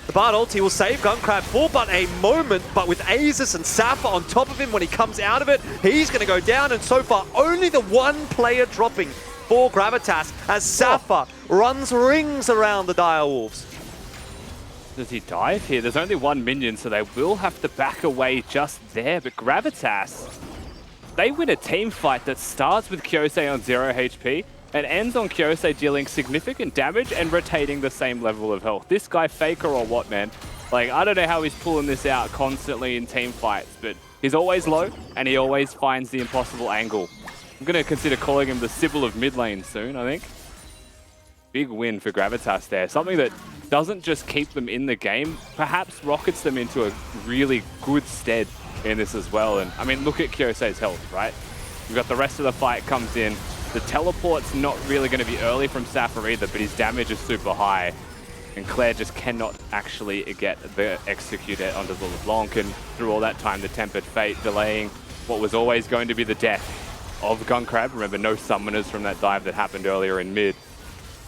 The Bard ulti will save Gunkrab for but a moment, but with Azus and Safa on top of him when he comes out of it, he's going to go down, and so far only the one player dropping for Gravitas as Safa runs rings around the Direwolves.
Does he dive here? There's only one minion, so they will have to back away just there, but Gravitas, they win a team fight that starts with Kyose on 0 HP and ends on Kyose dealing significant damage and retaining the same level of health. This guy faker or what, man? Like, I don't know how he's pulling this out constantly in team fights, but he's always low and he always finds the impossible angle. I'm going to consider calling him the Sybil of mid lane soon, I think. Big win for Gravitas there. Something that doesn't just keep them in the game, perhaps rockets them into a really good stead in this as well. And I mean, look at Kyose's health, right? We've got the rest of the fight comes in. The teleport's not really going to be early from Safa either, but his damage is super high. And Claire just cannot actually get the execute onto the LeBlanc, and through all that time, the Tempered Fate delaying what was always going to be the death of Gunkrab. Remember, no summoners from that dive that happened earlier in mid.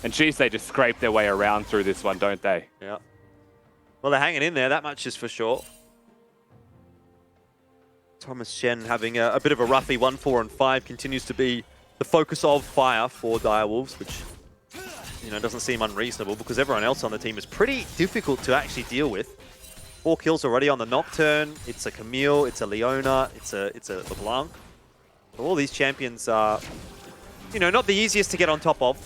And geez, they just scrape their way around through this one, don't they?
Yeah. Well, they're hanging in there, that much is for sure. Thomas Shen having a bit of a roughy 1, 4, and 5 continues to be the focus of fire for Direwolves, which, you know, doesn't seem unreasonable because everyone else on the team is pretty difficult to actually deal with. 4 kills already on the Nocturne. It's a Camille, it's a Leona, it's a LeBlanc. All these champions are, you know, not the easiest to get on top of,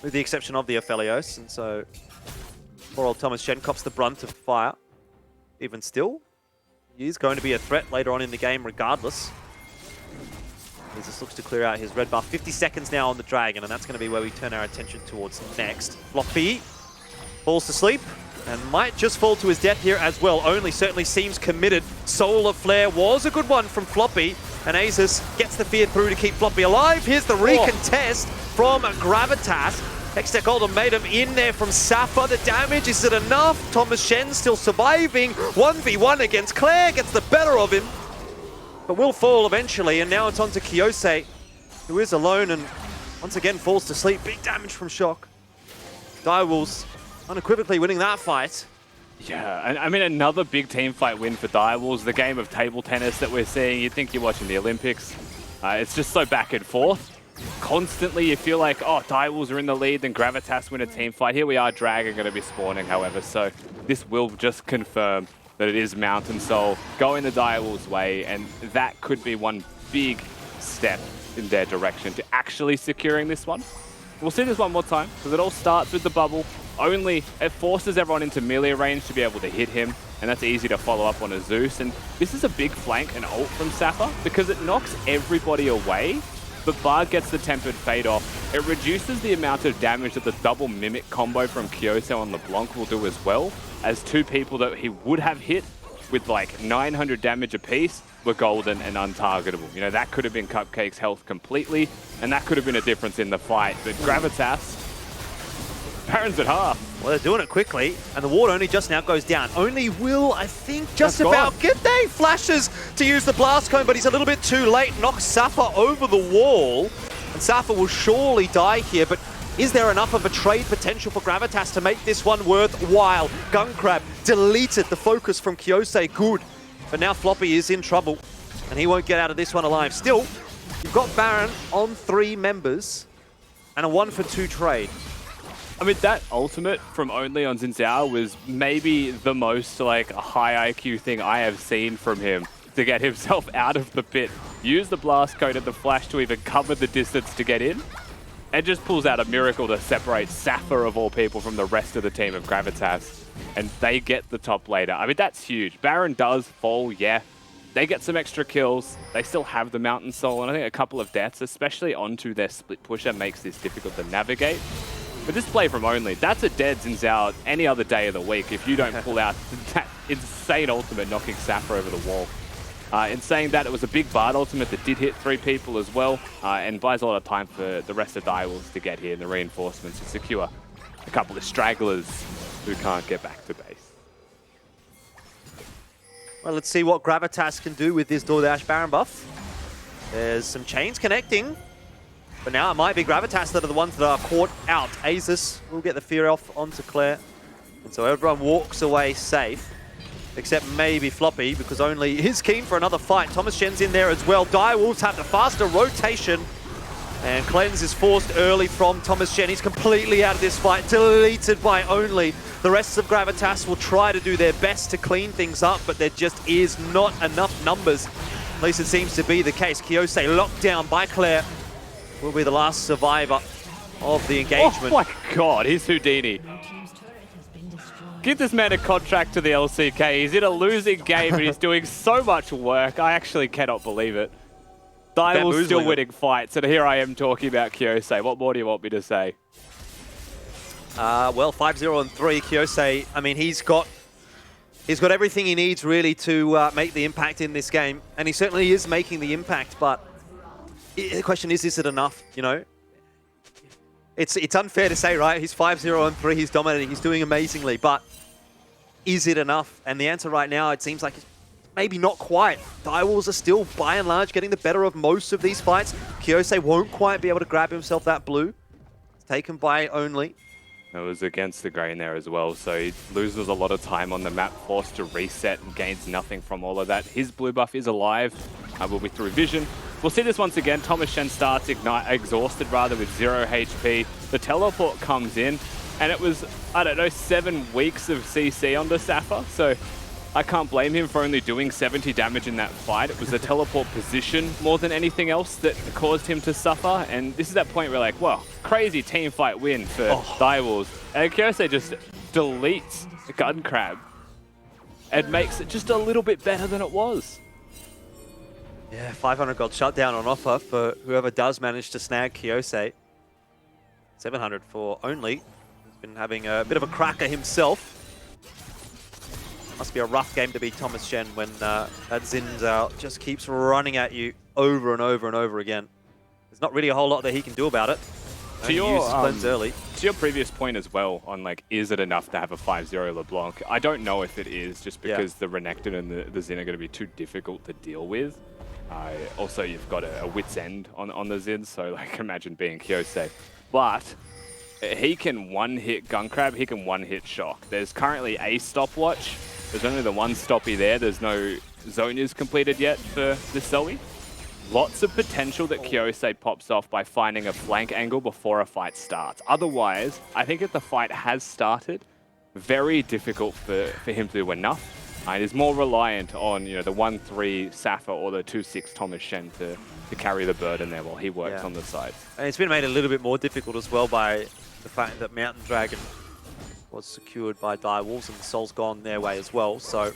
with the exception of the Aphelios. And so poor old Thomas Shen cops the brunt of fire. Even still, he is going to be a threat later on in the game regardless. He just looks to clear out his red buff. 50 seconds now on the Dragon, and that's going to be where we turn our attention towards next. Floppy falls to sleep and might just fall to his death here as well. Only certainly seems committed. Solar Flare was a good one from Floppy, and Azus gets the fear through to keep Floppy alive. Here's the recontest from Gravitas. Hextech Ultimatum in there from Safa. The damage, is it enough? Thomas Shen still surviving. 1v1 against Claire, gets the better of him, but will fall eventually. And now it's on to Kyose, who is alone and once again falls to sleep. Big damage from Shock. Direwolves unequivocally winning that fight.
Yeah, and I mean, another big team fight win for Direwolves. The game of table tennis that we're seeing, you'd think you're watching the Olympics. It's just so back and forth. Constantly you feel like, oh, Direwolves are in the lead, then Gravitas win a team fight. Here we are, Dragon going to be spawning, however. So this will just confirm that it is Mountain Soul going the Direwolves' way, and that could be one big step in their direction to actually securing this one. We'll see this one more time, because it all starts with the bubble. Only it forces everyone into melee range to be able to hit him, and that's easy to follow up on a Zeus. And this is a big flank and ult from Safa, because it knocks everybody away, but Bard gets the Tempered Fate off. It reduces the amount of damage that the double Mimic combo from Kyose on LeBlanc will do as well, as 2 people that he would have hit with like 900 damage apiece were golden and untargetable. You know, that could have been Cupcake's health completely, and that could have been a difference in the fight. But Gravitas, Baron's at half.
Well, they're doing it quickly, and the ward only just now goes down. Only will, I think, just
That's
about
gone.
get there. Flashes to use the blast cone, but he's a little bit too late. Knocks Safa over the wall, and Safa will surely die here, but is there enough of a trade potential for Gravitas to make this one worthwhile? Gunkrab deleted the focus from Kyosei, good. But now Floppy is in trouble, and he won't get out of this one alive. Still, you've got Baron on 3 members, and a 1-for-2 trade.
I mean, that ultimate from Only on Xin Zhao was maybe the most like high IQ thing I have seen from him to get himself out of the pit. Use the blast code and the flash to even cover the distance to get in. And just pulls out a miracle to separate Safa of all people from the rest of the team of Gravitas. And they get the top laner. I mean, that's huge. Baron does fall, yeah. They get some extra kills. They still have the Mountain Soul, and I think a couple of deaths, especially onto their split pusher, makes this difficult to navigate. But this play from Only, that's a dead Xin Zhao any other day of the week if you don't pull out that insane ultimate knocking Safa over the wall. In saying that, it was a big Bard ultimate that did hit 3 people as well, and buys a lot of time for the rest of Direwolves to get here and the reinforcements to secure a couple of stragglers who can't get back to base.
Well, let's see what Gravitas can do with this DoorDash Baron buff. There's some chains connecting, but now it might be Gravitas that are the ones that are caught out. Azus will get the fear off onto Claire, and so everyone walks away safe, except maybe Floppy, because Only is keen for another fight. Thomas Shen's in there as well. Direwolves have the faster rotation, and Cleanse is forced early from Thomas Shen. He's completely out of this fight, deleted by Only. The rest of Gravitas will try to do their best to clean things up, but there just is not enough numbers. At least it seems to be the case. Kyosei locked down by Claire will be the last survivor of the engagement.
Oh my god, he's Houdini. Give this man a contract to the LCK. He's in a losing game and he's doing so much work. I actually cannot believe it. Direwolves still winning fights, and here I am talking about Kyosei. What more do you want me to say?
Well, 5-0 and 3, Kyosei, I mean, he's got everything he needs really to make the impact in this game, and he certainly is making the impact, but the question is it enough, you know? It's unfair to say, right? He's 5-0 and 3, he's dominating, he's doing amazingly, but is it enough? And the answer right now, it seems like it's maybe not quite. Direwolves are still, by and large, getting the better of most of these fights. Kyosei won't quite be able to grab himself that blue. It's taken by Only.
It was against the grain there as well, so he loses a lot of time on the map, forced to reset and gains nothing from all of that. His blue buff is alive, will be through vision. We'll see this once again. Thomas Shen starts exhausted rather with 0 HP. The teleport comes in, and it was, I don't know, 7 weeks of CC on the Safa, so I can't blame him for only doing 70 damage in that fight. It was the teleport position more than anything else that caused him to suffer. And this is that point where like, wow, crazy team fight win for Direwolves. And Kyosei just deletes the Gun Crab and makes it just a little bit better than it was.
Yeah, 500 gold shutdown on offer for whoever does manage to snag Kyosei. 700 for Only. He's been having a bit of a cracker himself. Must be a rough game to beat Thomas Shen when that Xin Zhao just keeps running at you over and over and over again. There's not really a whole lot that he can do about it.
To your,
early.
To your previous point as well on like, is it enough to have a 5-0 LeBlanc? I don't know if it is, just because the Renekton and the Xin are going to be too difficult to deal with. Also, you've got a wit's end on the Xin, so like imagine being Kyosei. But he can one-hit Gun-Crab, he can one-hit Shock. There's currently a stopwatch. There's only the one stoppy there. There's no Zonias completed yet for the Zoe. Lots of potential that Kyosei pops off by finding a flank angle before a fight starts. Otherwise, I think if the fight has started, very difficult for him to do enough. And is more reliant on the 1-3 Safa or the 2-6 Thomas Shen to carry the burden there while he works on the side.
And it's been made a little bit more difficult as well by the fact that Mountain Dragon was secured by Direwolves and the Soul's gone their way as well. So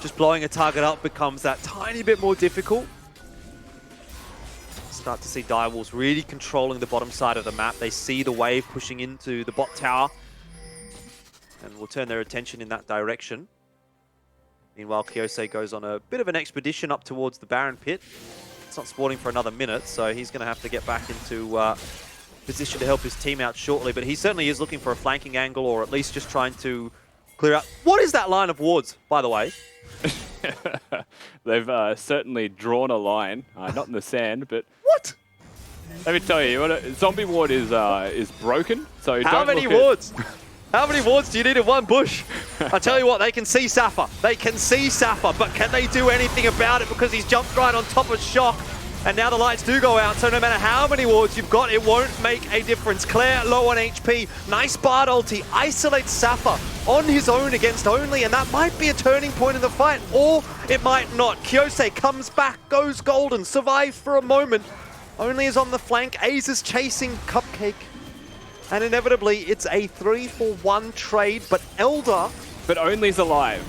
just blowing a target up becomes that tiny bit more difficult. Start to see Direwolves really controlling the bottom side of the map. They see the wave pushing into the bot tower and will turn their attention in that direction. Meanwhile, Kyosei goes on a bit of an expedition up towards the Baron pit. It's not spawning for another minute, so he's going to have to get back into position to help his team out shortly, but he certainly is looking for a flanking angle or at least just trying to clear out. What is that line of wards, by the way?
They've certainly drawn a line, not in the sand, but
What?
let me tell you, zombie ward is broken. So
How
don't
many
look at-
wards? How many wards do you need in one bush? I tell you what, they can see Safa. They can see Safa, but can they do anything about it because he's jumped right on top of Shock? And now the lights do go out, so no matter how many wards you've got, it won't make a difference. Claire low on HP. Nice Bard ulti. Isolates Safa on his own against Only, and that might be a turning point in the fight, or it might not. Kyose comes back, goes golden, survives for a moment. Only is on the flank. Ace is chasing Cupcake. And inevitably, it's a 3-for-1 trade, but Elder...
But Only's alive.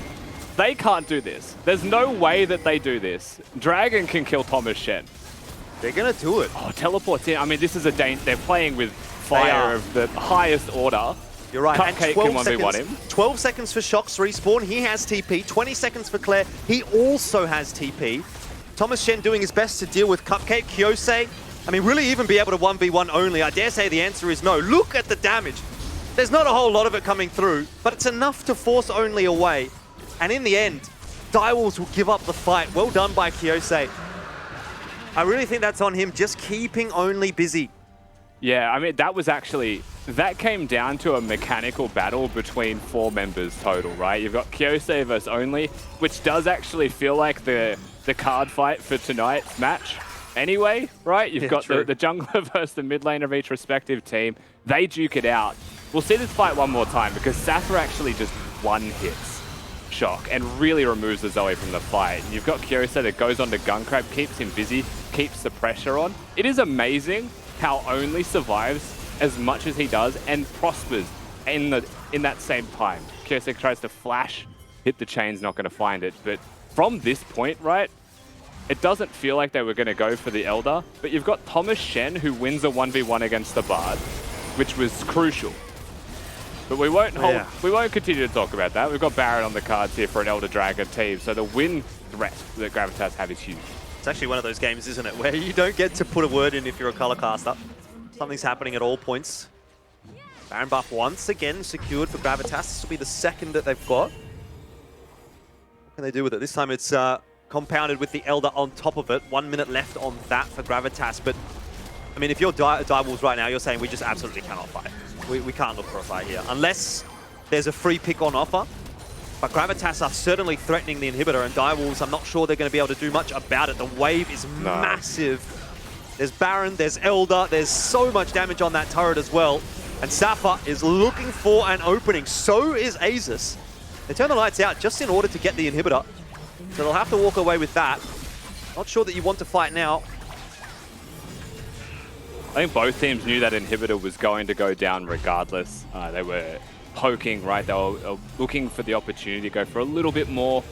They can't do this. There's no way that they do this. Dragon can kill Thomas Shen.
They're going to do it.
Oh, teleports in. I mean, this is they're playing with fire of the highest order.
You're right.
Cupcake can 1v1 him.
12 seconds for Shock's respawn. He has TP. 20 seconds for Claire. He also has TP. Thomas Shen doing his best to deal with Cupcake. Kyose, I mean, really even be able to 1v1 Only? I dare say the answer is no. Look at the damage. There's not a whole lot of it coming through, but it's enough to force Only away. And in the end, Direwolves will give up the fight. Well done by Kyose. I really think that's on him, just keeping Only busy.
Yeah, I mean, that came down to a mechanical battle between 4 members total, right? You've got Kyose versus Only, which does actually feel like the card fight for tonight's match. Anyway, right? You've got the jungler versus the mid lane of each respective team. They duke it out. We'll see this fight one more time because Safa actually just one-hits Shock and really removes the Zoe from the fight. And you've got Kyose that goes on to Gunkrab, keeps him busy, keeps the pressure on. It is amazing how Only survives as much as he does and prospers in that same time. Kyose tries to flash, hit the chain's not going to find it. But from this point, right, it doesn't feel like they were going to go for the Elder, but you've got Thomas Shen who wins a 1v1 against the Bard, which was crucial. But we won't continue to talk about that. We've got Baron on the cards here for an Elder Dragon team, so the win threat that Gravitas have is huge.
It's actually one of those games, isn't it, where you don't get to put a word in if you're a color caster. Something's happening at all points. Baron buff once again secured for Gravitas. This will be the second that they've got. What can they do with it? This time it's compounded with the Elder on top of it. 1 minute left on that for Gravitas, but I mean, if you're Direwolves right now, you're saying we just absolutely cannot fight. We can't look for a fight here, unless there's a free pick on offer. But Gravitas are certainly threatening the inhibitor, and Direwolves, I'm not sure they're going to be able to do much about it. The wave is massive. There's Baron, there's Elder, there's so much damage on that turret as well. And Safa is looking for an opening. So is Azus. They turn the lights out just in order to get the inhibitor. So they'll have to walk away with that. Not sure that you want to fight now.
I think both teams knew that inhibitor was going to go down regardless. They were poking, right? They were looking for the opportunity to go for a little bit more.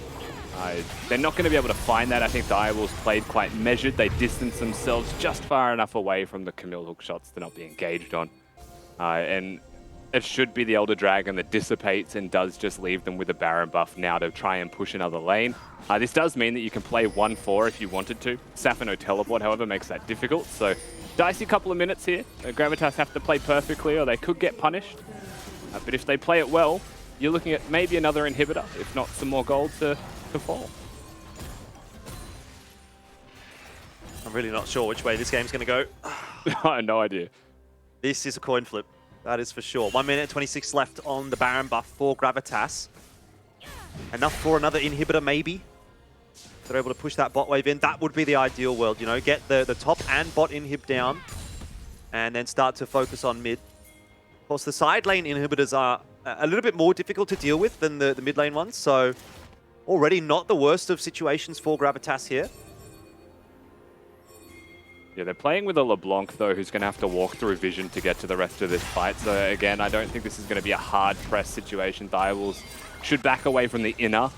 They're not going to be able to find that. I think the Direwolves played quite measured. They distanced themselves just far enough away from the Camille hook shots to not be engaged on. And it should be the Elder Dragon that dissipates and does just leave them with a Baron buff now to try and push another lane. This does mean that you can play 1-4 if you wanted to. Safa no teleport, however, makes that difficult. So dicey couple of minutes here. Gravitas have to play perfectly or they could get punished. But if they play it well, you're looking at maybe another inhibitor, if not some more gold to fall.
I'm really not sure which way this game's going to go.
I have no idea.
This is a coin flip, that is for sure. 1 minute 26 left on the Baron buff for Gravitas. Enough for another inhibitor, maybe. If they're able to push that bot wave in, that would be the ideal world, you know, get the top and bot inhib down, and then start to focus on mid. Of course, the side lane inhibitors are a little bit more difficult to deal with than the mid lane ones, so already not the worst of situations for Gravitas here.
Yeah, they're playing with a LeBlanc, though, who's going to have to walk through vision to get to the rest of this fight. So, again, I don't think this is going to be a hard-press situation. Direwolves should back away from the inner.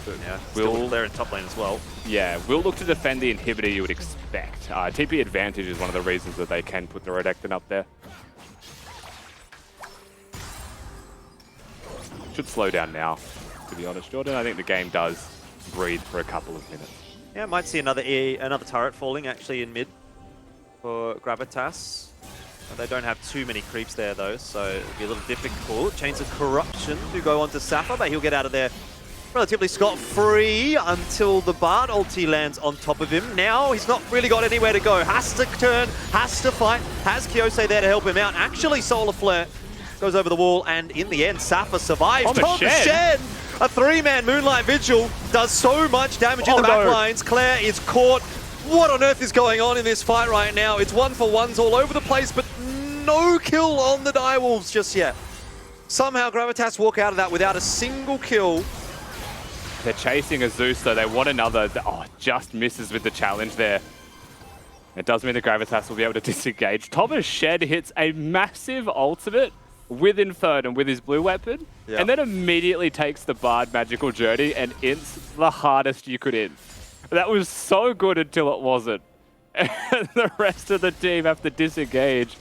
Yeah, still there in top lane as well.
Yeah, we'll look to defend the inhibitor you would expect. TP advantage is one of the reasons that they can put the Redactin up there. Should slow down now, to be honest, Jordan. I think the game does breathe for a couple of minutes.
Yeah, might see another turret falling actually in mid. for Gravitas. They don't have too many creeps there though, so it'll be a little difficult. Chains of Corruption to go on to Safa, but he'll get out of there relatively scot-free until the Bard ulti lands on top of him. Now he's not really got anywhere to go. Has to turn, has to fight, has Kyose there to help him out. Actually, Solar Flare goes over the wall, and in the end, Safa survives.
Thomas Shen!
A 3-man Moonlight Vigil does so much damage in the back lines. Claire is caught. What on earth is going on in this fight right now? It's 1-for-1s all over the place, but no kill on the Direwolves just yet. Somehow Gravitas walk out of that without a single kill.
They're chasing a Zeus, though. They want another. Oh, just misses with the challenge there. It does mean the Gravitas will be able to disengage. Thomas Shed hits a massive ultimate with Inferno with his blue weapon, and then immediately takes the Bard Magical Journey and ints the hardest you could int. That was so good until it wasn't. And the rest of the team have to disengage,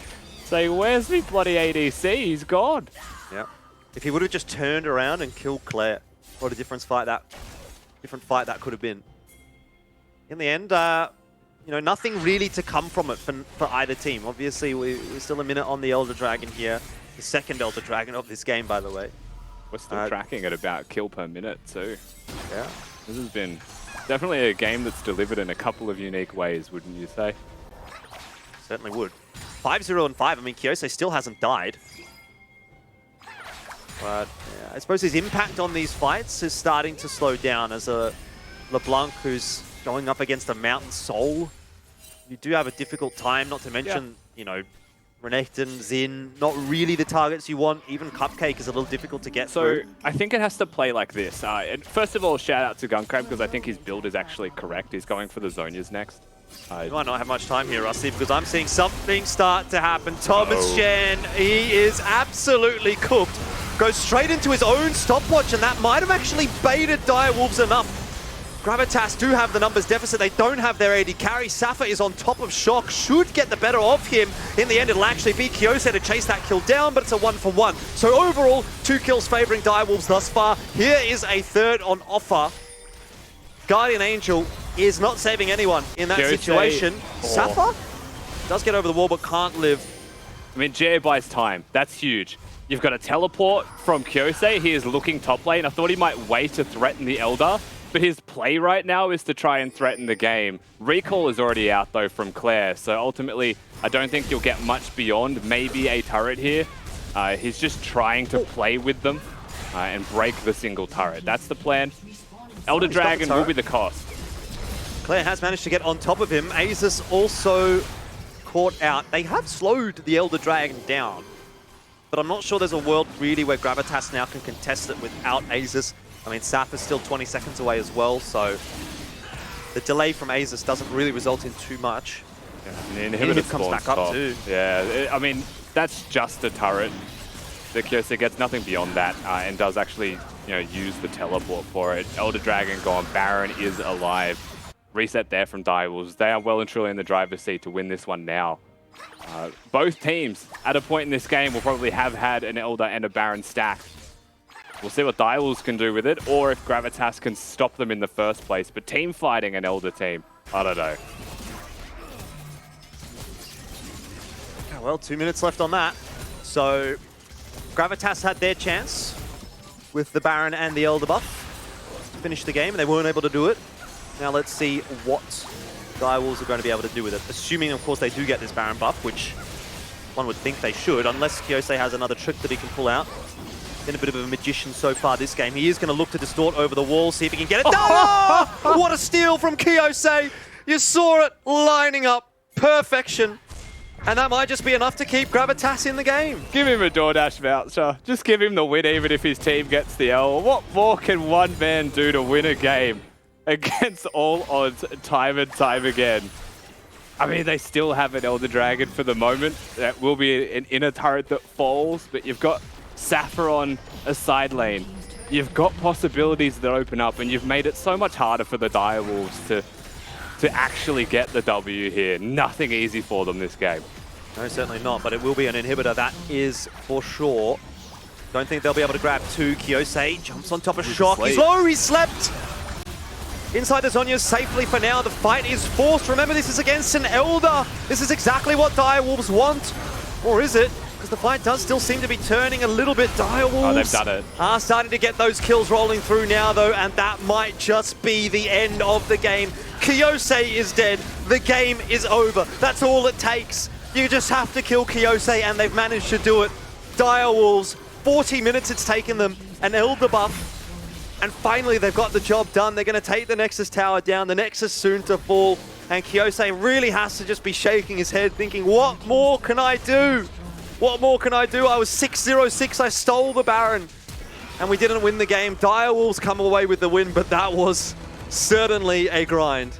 saying, where's the bloody ADC? He's gone.
Yeah. If he would have just turned around and killed Claire, what a different fight that could have been. In the end, you know, nothing really to come from it for either team. Obviously, we're still a minute on the Elder Dragon here. The second Elder Dragon of this game, by the way.
We're still tracking at about kill per minute, too.
Yeah.
This has been definitely a game that's delivered in a couple of unique ways, wouldn't you say?
Certainly would. 5-0 and 5. I mean, Kyose still hasn't died. But yeah, I suppose his impact on these fights is starting to slow down as a LeBlanc who's going up against a Mountain Soul. You do have a difficult time, not to mention, you know, Renekton, Xin, not really the targets you want. Even Cupcake is a little difficult to get through.
I think it has to play like this. And first of all, shout out to Guncrab because I think his build is actually correct. He's going for the Zonias next.
You might not have much time here, Rusty, because I'm seeing something start to happen. Thomas Shen, he is absolutely cooked. Goes straight into his own stopwatch, and that might have actually baited Direwolves enough. Gravitas do have the numbers deficit. They don't have their AD carry. Safa is on top of Shock. Should get the better of him. In the end, it'll actually be Kyose to chase that kill down, but it's a 1-for-1. So overall, 2 kills favoring Direwolves thus far. Here is a third on offer. Guardian Angel is not saving anyone in that situation. Safa does get over the wall, but can't live.
I mean, GA buys time. That's huge. You've got a teleport from Kyose. He is looking top lane. I thought he might wait to threaten the Elder, but his play right now is to try and threaten the game. Recall is already out, though, from Claire, so ultimately, I don't think you'll get much beyond maybe a turret here. He's just trying to play with them and break the single turret. That's the plan. Elder Dragon will be the cost.
Claire has managed to get on top of him. Azus also caught out. They have slowed the Elder Dragon down, but I'm not sure there's a world really where Gravitas now can contest it without Azus. I mean, Saf is still 20 seconds away as well, so the delay from Azus doesn't really result in too much.
Yeah, and the inhibitor
comes back up too.
Yeah, I mean, that's just a turret. The Kyose gets nothing beyond that and does actually, you know, use the teleport for it. Elder Dragon gone, Baron is alive. Reset there from Direwolves. They are well and truly in the driver's seat to win this one now. Both teams, at a point in this game, will probably have had an Elder and a Baron stacked. We'll see what Direwolves can do with it, or if Gravitas can stop them in the first place. But team fighting an Elder team, I don't know.
Well, 2 minutes left on that. So Gravitas had their chance with the Baron and the Elder buff to finish the game, and they weren't able to do it. Now let's see what Direwolves are going to be able to do with it. Assuming, of course, they do get this Baron buff, which one would think they should, unless Kyose has another trick that he can pull out. Been a bit of a magician so far this game. He is going to look to distort over the wall, see if he can get it done. Oh! What a steal from Kyose. You saw it lining up. Perfection. And that might just be enough to keep Gravitas in the game.
Give him a DoorDash voucher. Just give him the win even if his team gets the L. What more can one man do to win a game against all odds time and time again? I mean, they still have an Elder Dragon for the moment. That will be an inner turret that falls, but you've got Saffron a side lane. You've got possibilities that open up, and you've made it so much harder for the Direwolves to actually get the W here. Nothing easy for them this game.
No, certainly not, but it will be an inhibitor, that is for sure. Don't think they'll be able to grab 2. Kyose jumps on top of Shock. He's low, he slept! inside the Zhonya's safely for now. The fight is forced. Remember, this is against an Elder. This is exactly what Direwolves want. Or is it? Because the fight does still seem to be turning a little bit. Direwolves
Oh, they've done it.
are starting to get those kills rolling through now, though, and that might just be the end of the game. Kiyose is dead. The game is over. That's all it takes. You just have to kill Kiyose, and they've managed to do it. Direwolves, 40 minutes it's taken them, an Elder buff, and finally they've got the job done. They're going to take the Nexus tower down, the Nexus soon to fall, and Kiyose really has to just be shaking his head, thinking, what more can I do? What more can I do? I was 6-0-6, I stole the Baron, and we didn't win the game. Direwolves come away with the win, but that was certainly a grind.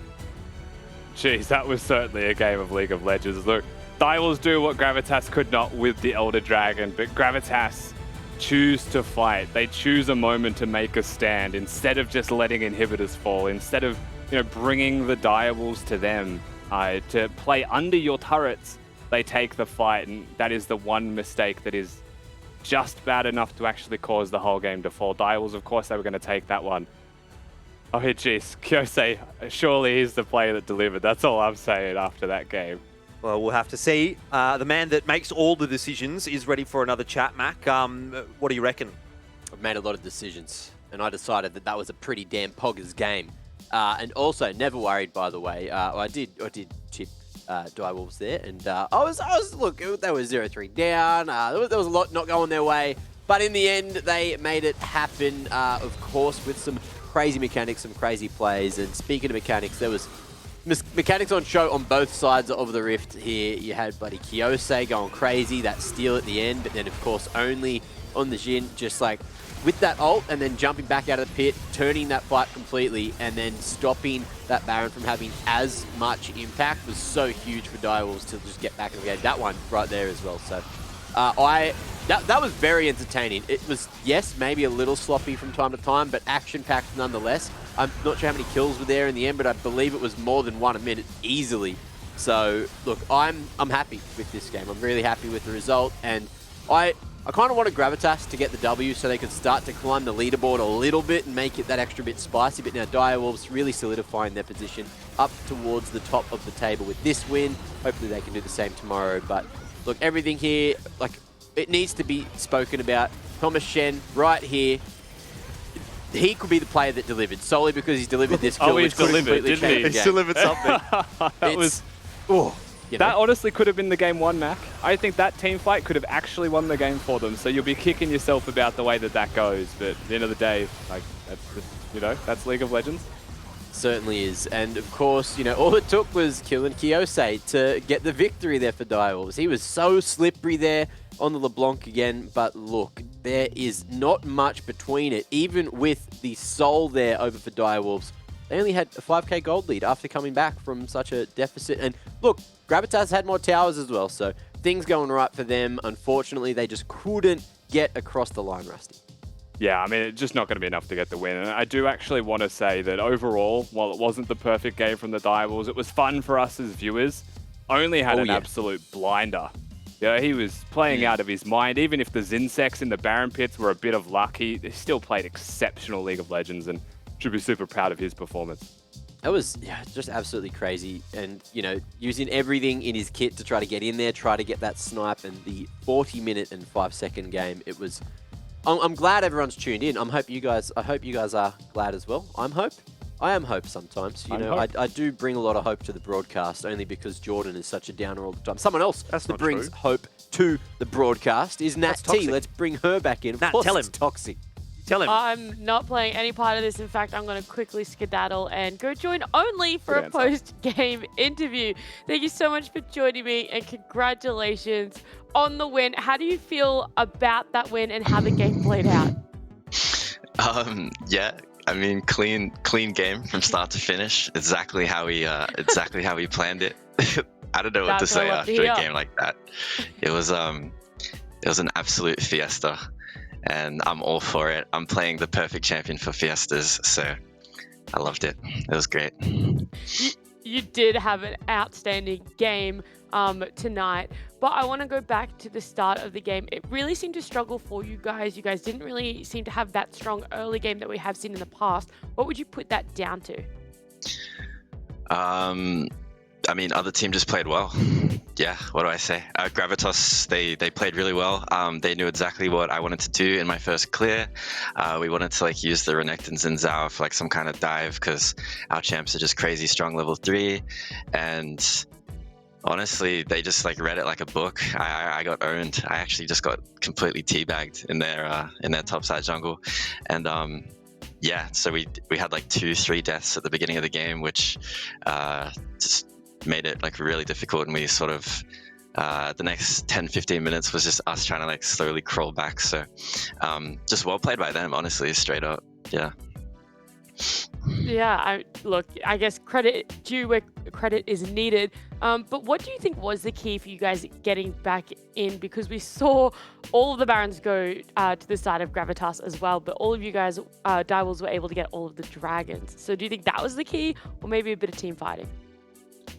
Jeez, that was certainly a game of League of Legends. Look, Direwolves do what Gravitas could not with the Elder Dragon, but Gravitas choose to fight. They choose a moment to make a stand instead of just letting inhibitors fall, instead of bringing the Direwolves to them to play under your turrets. They take the fight, and that is the one mistake that is just bad enough to actually cause the whole game to fall. Direwolves, of course, they were going to take that one. Oh, jeez, Kiyose, surely he's the player that delivered. That's all I'm saying after that game.
Well, we'll have to see. The man that makes all the decisions is ready for another chat, Mac. What do you reckon?
I've made a lot of decisions, and I decided that that was a pretty damn poggers game. And also, never worried, by the way. I did chip Direwolves there, and look, they were 0-3 down. There was a lot not going their way, but in the end, they made it happen, of course, with some crazy mechanics, some crazy plays. And speaking of mechanics, there was mechanics on show on both sides of the rift here. You had bloody Kiyose going crazy, that steal at the end, but then of course only on the Jhin, just like with that ult and then jumping back out of the pit, turning that fight completely, and then stopping that Baron from having as much impact was so huge for Direwolves to just get back in the game. That one right there as well. So that was very entertaining. It was, yes, maybe a little sloppy from time to time, but action-packed nonetheless. I'm not sure how many kills were there in the end, but I believe it was more than one a minute easily. So, look, I'm happy with this game. I'm really happy with the result, and I kind of wanted Gravitas to get the W so they could start to climb the leaderboard a little bit and make it that extra bit spicy, but now Direwolves really solidifying their position up towards the top of the table with this win. Hopefully they can do the same tomorrow, but look, everything here, like, it needs to be spoken about. Thomas Shen, right here, he could be the player that delivered, solely because he's delivered this kill,
he's delivered, didn't he?
He's delivered something.
That honestly could have been the game one, Mac. I think that team fight could have actually won the game for them. So you'll be kicking yourself about the way that goes. But at the end of the day, like, that's League of Legends.
Certainly is. And of course, all it took was killing Kiyose to get the victory there for Direwolves. He was so slippery there on the LeBlanc again, but look, there is not much between it. Even with the soul there over for Direwolves, they only had a 5k gold lead after coming back from such a deficit. And look, Gravitas had more towers as well, so things going right for them. Unfortunately, they just couldn't get across the line, Rusty.
Yeah, I mean, it's just not going to be enough to get the win. And I do actually want to say that overall, while it wasn't the perfect game from the Direwolves, it was fun for us as viewers. Only had an absolute blinder. Yeah, he was playing out of his mind. Even if the Zinsex in the Baron pits were a bit of luck, he still played exceptional League of Legends and should be super proud of his performance.
That was just absolutely crazy. And, using everything in his kit to try to get in there, try to get that snipe, and the 40-minute and 5-second game, it was... I'm glad everyone's tuned in. I hope you guys are glad as well. I am hope sometimes. I do bring a lot of hope to the broadcast, only because Jordan is such a downer all the time. Someone else that brings hope to the broadcast is Nat T. Let's bring her back in. Of course, tell him. It's toxic.
Tell him.
I'm not playing any part of this. In fact, I'm going to quickly skedaddle and go join only for a post-game interview. Thank you so much for joining me, and congratulations on the win. How do you feel about that win and how the game played out?
Yeah, I mean, clean game from start to finish. Exactly how we planned it. I don't know what to say after a game like that. It was an absolute fiesta, and I'm all for it. I'm playing the perfect champion for fiestas, so I loved it. It was great.
You did have an outstanding game tonight, but I want to go back to the start of the game. It really seemed to struggle for you guys. You guys didn't really seem to have that strong early game that we have seen in the past. What would you put that down to?
I mean, other team just played well. Yeah, what do I say? Gravitas, they played really well. They knew exactly what I wanted to do in my first clear. We wanted to like use the Renekton's and Zhao for like some kind of dive because our champs are just crazy strong level 3. And honestly, they just like read it like a book. I got owned. I actually just got completely teabagged in their topside jungle. And yeah, so we had like 2-3 deaths at the beginning of the game, which just made it like really difficult, and we sort of the next 10-15 minutes was just us trying to like slowly crawl back. So just well played by them, honestly, straight up. Yeah.
Yeah, look, I guess credit due where credit is needed. But what do you think was the key for you guys getting back in? Because we saw all of the Barons go to the side of Gravitas as well, but all of you guys, Direwolves, were able to get all of the Dragons. So do you think that was the key, or maybe a bit of team fighting?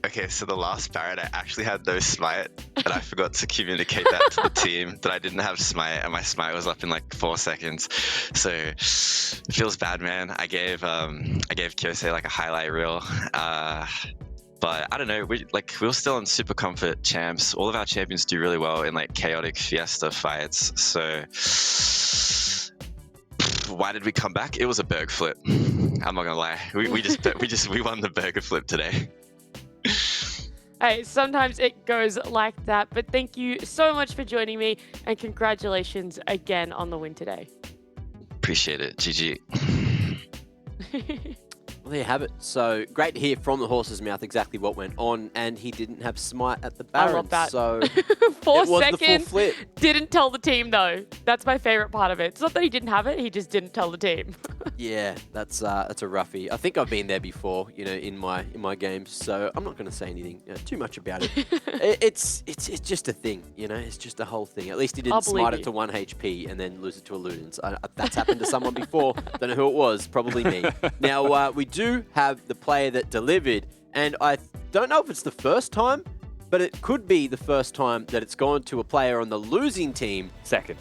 Okay, so the last Baron, I actually had no smite, and I forgot to communicate that to the team that I didn't have smite, and my smite was up in like 4 seconds. So it feels bad, man. I gave Kyosei like a highlight reel, but I don't know. We were still on super comfort champs. All of our champions do really well in like chaotic fiesta fights. So why did we come back? It was a Berg flip. I'm not gonna lie. We won the burger flip today.
Hey, sometimes it goes like that, but thank you so much for joining me, and congratulations again on the win today.
Appreciate it. GG.
Well, there you have it. So great to hear from the horse's mouth exactly what went on, and he didn't have smite at the Baron.
I love that.
So
4 seconds.
The full flip.
Didn't tell the team though. That's my favorite part of it. It's not that he didn't have it; he just didn't tell the team.
Yeah, that's a roughie. I think I've been there before, you know, in my games. So I'm not going to say anything too much about it. It's just a thing, you know. It's just a whole thing. At least he didn't smite it to 1 HP and then lose it to a Ludens. That's happened to someone before. Don't know who it was. Probably me. Now we do have the player that delivered, and I don't know if it's the first time, but it could be the first time that it's gone to a player on the losing team.
Second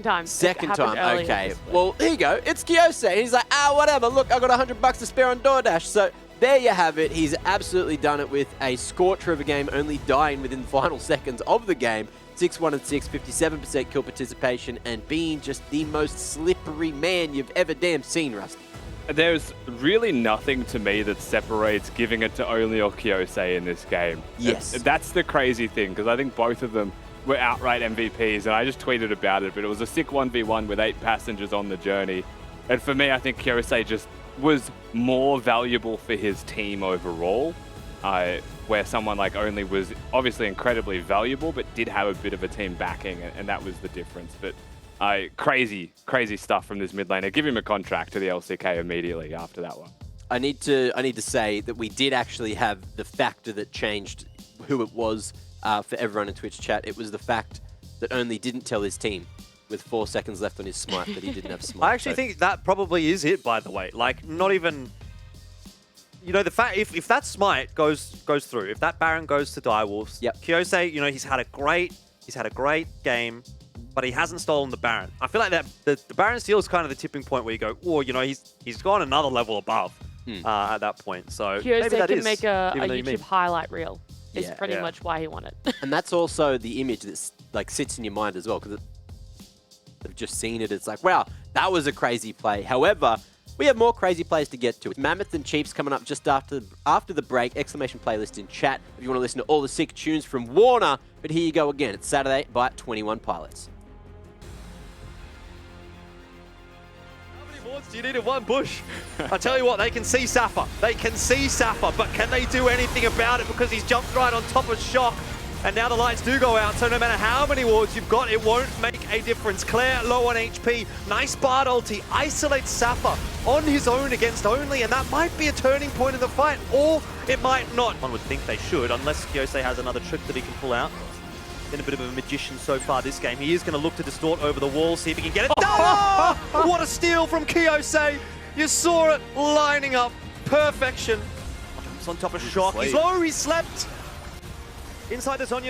time.
Second time, okay. Well, here you go. It's Kyosei. He's like, whatever. Look, I got $100 to spare on DoorDash. So there you have it. He's absolutely done it with a scorcher of a game, only dying within the final seconds of the game. 6-1-6, 57% kill participation, and being just the most slippery man you've ever damn seen, Rusty.
There's really nothing to me that separates giving it to Only or Kyosei in this game.
Yes.
That's the crazy thing, because I think both of them were outright MVPs, and I just tweeted about it, but it was a sick 1v1 with 8 passengers on the journey. And for me, I think Kyosei just was more valuable for his team overall, where someone like Only was obviously incredibly valuable, but did have a bit of a team backing, and that was the difference. But crazy stuff from this mid laner. Give him a contract to the LCK immediately after that one.
I need to say that we did actually have the factor that changed who it was for everyone in Twitch chat. It was the fact that Only didn't tell his team with 4 seconds left on his smite that he didn't have smite.
I actually think that probably is it, by the way. Like, not even... You know, the fact if that smite goes through, if that Baron goes to Direwolves,
yep.
Kyosei, you know, he's had a great game, but he hasn't stolen the Baron. I feel like that the Baron steal is kind of the tipping point where you go, oh, you know, he's gone another level above at that point. So
Kyosei
maybe that
can
is
make a YouTube highlight reel. Is pretty
yeah.
much why he won it.
And that's also the image that like sits in your mind as well, because they've just seen it. It's like, wow, that was a crazy play. However, we have more crazy plays to get to. Mammoth and Chiefs coming up just after the break. Exclamation playlist in chat if you want to listen to all the sick tunes from Warner. But here you go again. It's Saturday by 21 Pilots.
How many wards do you need in one bush? I tell you what, they can see Safa. They can see Safa, but can they do anything about it? Because he's jumped right on top of Shock. And now the lights do go out, so no matter how many wards you've got, it won't make a difference. Claire low on HP. Nice Bard ulti. Isolates Safa on his own against Only, and that might be a turning point in the fight, or it might not. One would think they should, unless Kyosei has another trick that he can pull out. Been a bit of a magician so far this game. He is going to look to distort over the wall, see if he can get it done. Oh, what a steal from Kyosei. You saw it lining up. Perfection. Jumps on top of Shock. He's low, he slept. Inside the Zhonya's